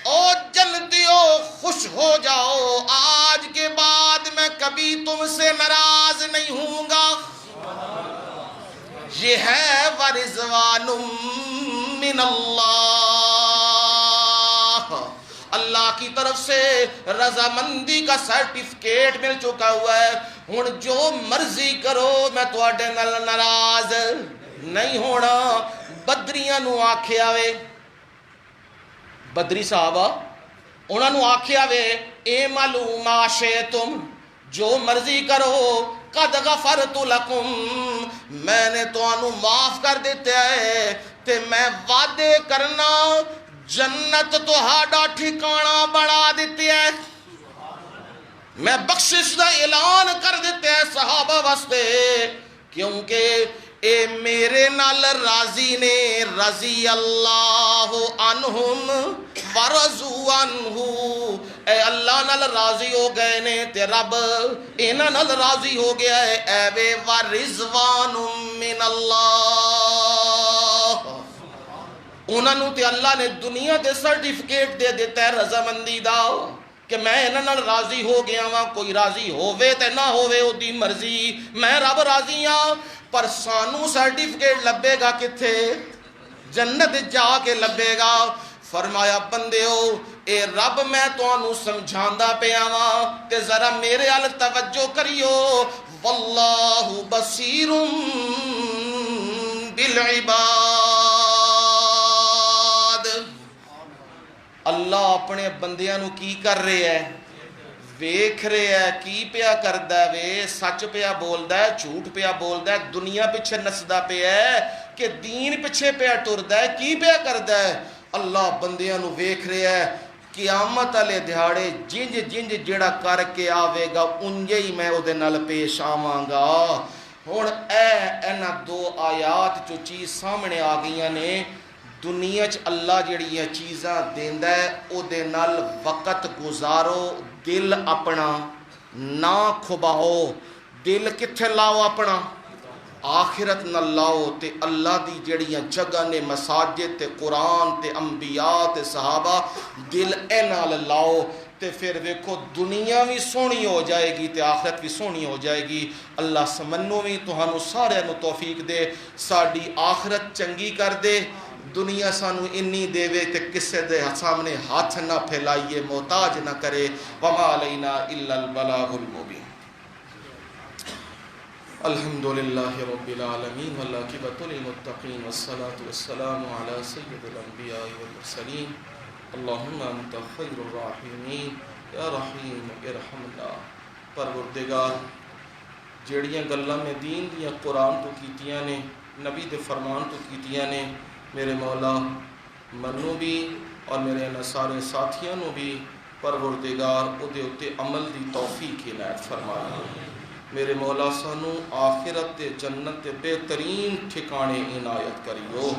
او جنتیوں خوش ہو جاؤ، آج کے بعد میں کبھی تم سے ناراض نہیں ہوں گا. یہ ہے ورضوان من اللہ، اللہ کی طرف سے رضامندی کا سرٹیفکیٹ مل چکا ہوا ہے. ہن جو مرضی کرو میں تواڈے نال ناراض نہیں ہونا. بدریاں نو آکھیا وے، بدری صحابہ انہاں نو آکھیا وے اعملوا ما شئتم، جو مرضی کرو، قد غفرت لکم، میں نے تانوں معاف کر دیتا ہے، تے میں وعدے کرنا جنت تہاڈا ٹھکانہ بنا دیتی ہے. میں بخشش دا اعلان کر دیتا ہے صحابہ واسطے، کیونکہ اے میرے نال راضی نے، رضی اللہ عنہم ورضوا عنہ. اے اللہ نال راضی ہو گئے نے تے رب انہاں نال راضی ہو گیا ہے. اے وے ورضوان من اللہ، انہاں نوں تے اللہ نے دنیا دے سرٹیفکیٹ دے دیتا ہے رضامندی دا کہ میں انہاں نال راضی ہو گیا ہاں. کوئی راضی ہووے تے نہ ہووے او دی مرضی، میں رب راضی ہاں. پر سانو سرٹیفکیٹ لبے گا کتھے؟ جنت جا کے لبے گا. فرمایا بندیو اے رب میں تانوں سمجھاندا پیا واں تے ذرا میرے ال توجہ کریو. واللہ بصیر بالعباد، اللہ اپنے بندیاں نو کی کر رہے ہے؟ ویکھ رہے ہے. کی پیا کردا ہے وے؟ سچ پیا بولدا ہے، جھوٹ پیا بولدا ہے، دنیا پیچھے نسدا پیا ہے کہ دین پیچھے پیا ٹردا ہے؟ کی پیا کردا ہے؟ اللہ بندیاں نو ویکھ رہا ہے. قیامت والے دہاڑے جنج جنج جڑا کر کے آوے گا انجے ہی میں او دے نال پیش آواں گا. ہن اینا دو آیات جو چیز سامنے آ گئیاں نے، دنیا چ اللہ جڑیاں چیزاں دیندا ہے او دے نال وقت گزارو، دل اپنا نہ کھباؤ. دل کتھے لاؤ اپنا؟ آخرت نہ لاؤ. تے اللہ دی جڑیاں جگہ نے، مساجد تے قرآن تے انبیاء تے صحابہ، دل اے نال لاؤ. تے پھر ویکھو دنیا بھی سونی ہو جائے گی تے آخرت بھی سونی ہو جائے گی. اللہ سمنو بھی تہانوں سارے نو توفیق دے، ساڈی آخرت چنگی کر دے، دنیا سانو انی دے وے تے کسے دے سامنے ہاتھ نہ پھیلائیے، محتاج نہ کرے. وما علینا الا البلاغ المبین. الحمدللہ رب العالمین والعاقبۃ للمتقین والصلاة والسلام علی سید الانبیاء والمرسلین. اللہم انت خیر الراحمین یا رحیم ارحمنا. پروردگار جیڑیاں گلاں میں دین دیاں قرآن تو کیتیاں نے، نبی دے فرمان تو کیتیاں نے، میرے مولا منو بھی اور میرے سارے ساتھیاں نو بھی پروردگار او دے اتے عمل دی توفیق عنایت فرمانا. میرے مولا سانو آخرت تے جنت تے بہترین ٹھکانے عنایت کریو.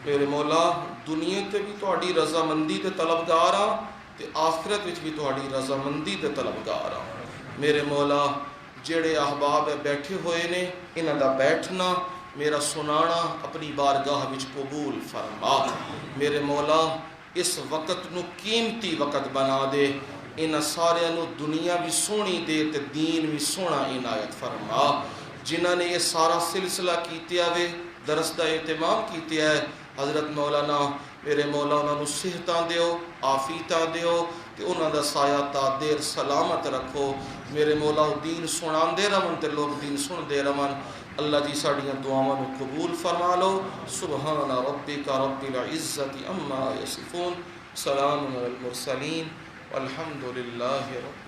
میرے مولا دنیا تے بھی تہاڈی رضامندی تے طلبگار ہاں تے آخرت وچ بھی تہاڈی رضامندی تے طلبگار ہاں. میرے مولا جڑے احباب بیٹھے ہوئے نے انہاں دا بیٹھنا میرا سنانا اپنی بارگاہ وچ قبول فرما. میرے مولا اس وقت نو قیمتی وقت بنا دے، ان سارے نو دنیا بھی سونی دے تے دین بھی سونا عنایت فرما. جنہاں نے یہ سارا سلسلہ کیتیا وے، درس دا اہتمام کیتیا ہے، حضرت مولانا میرے مولا انہاں نو صحتاں دیو، عافیتاں دیو تے انہاں دا سایہ تا دیر سلامت رکھو. میرے مولا دین سناندے رہن تے لوگ دین سندے رہن. اللہ جی ساڈیاں دعاواں نو قبول فرما لو. سبحان ربک رب العزت عما یصفون. سلام علی المرسلین والحمد للہ رب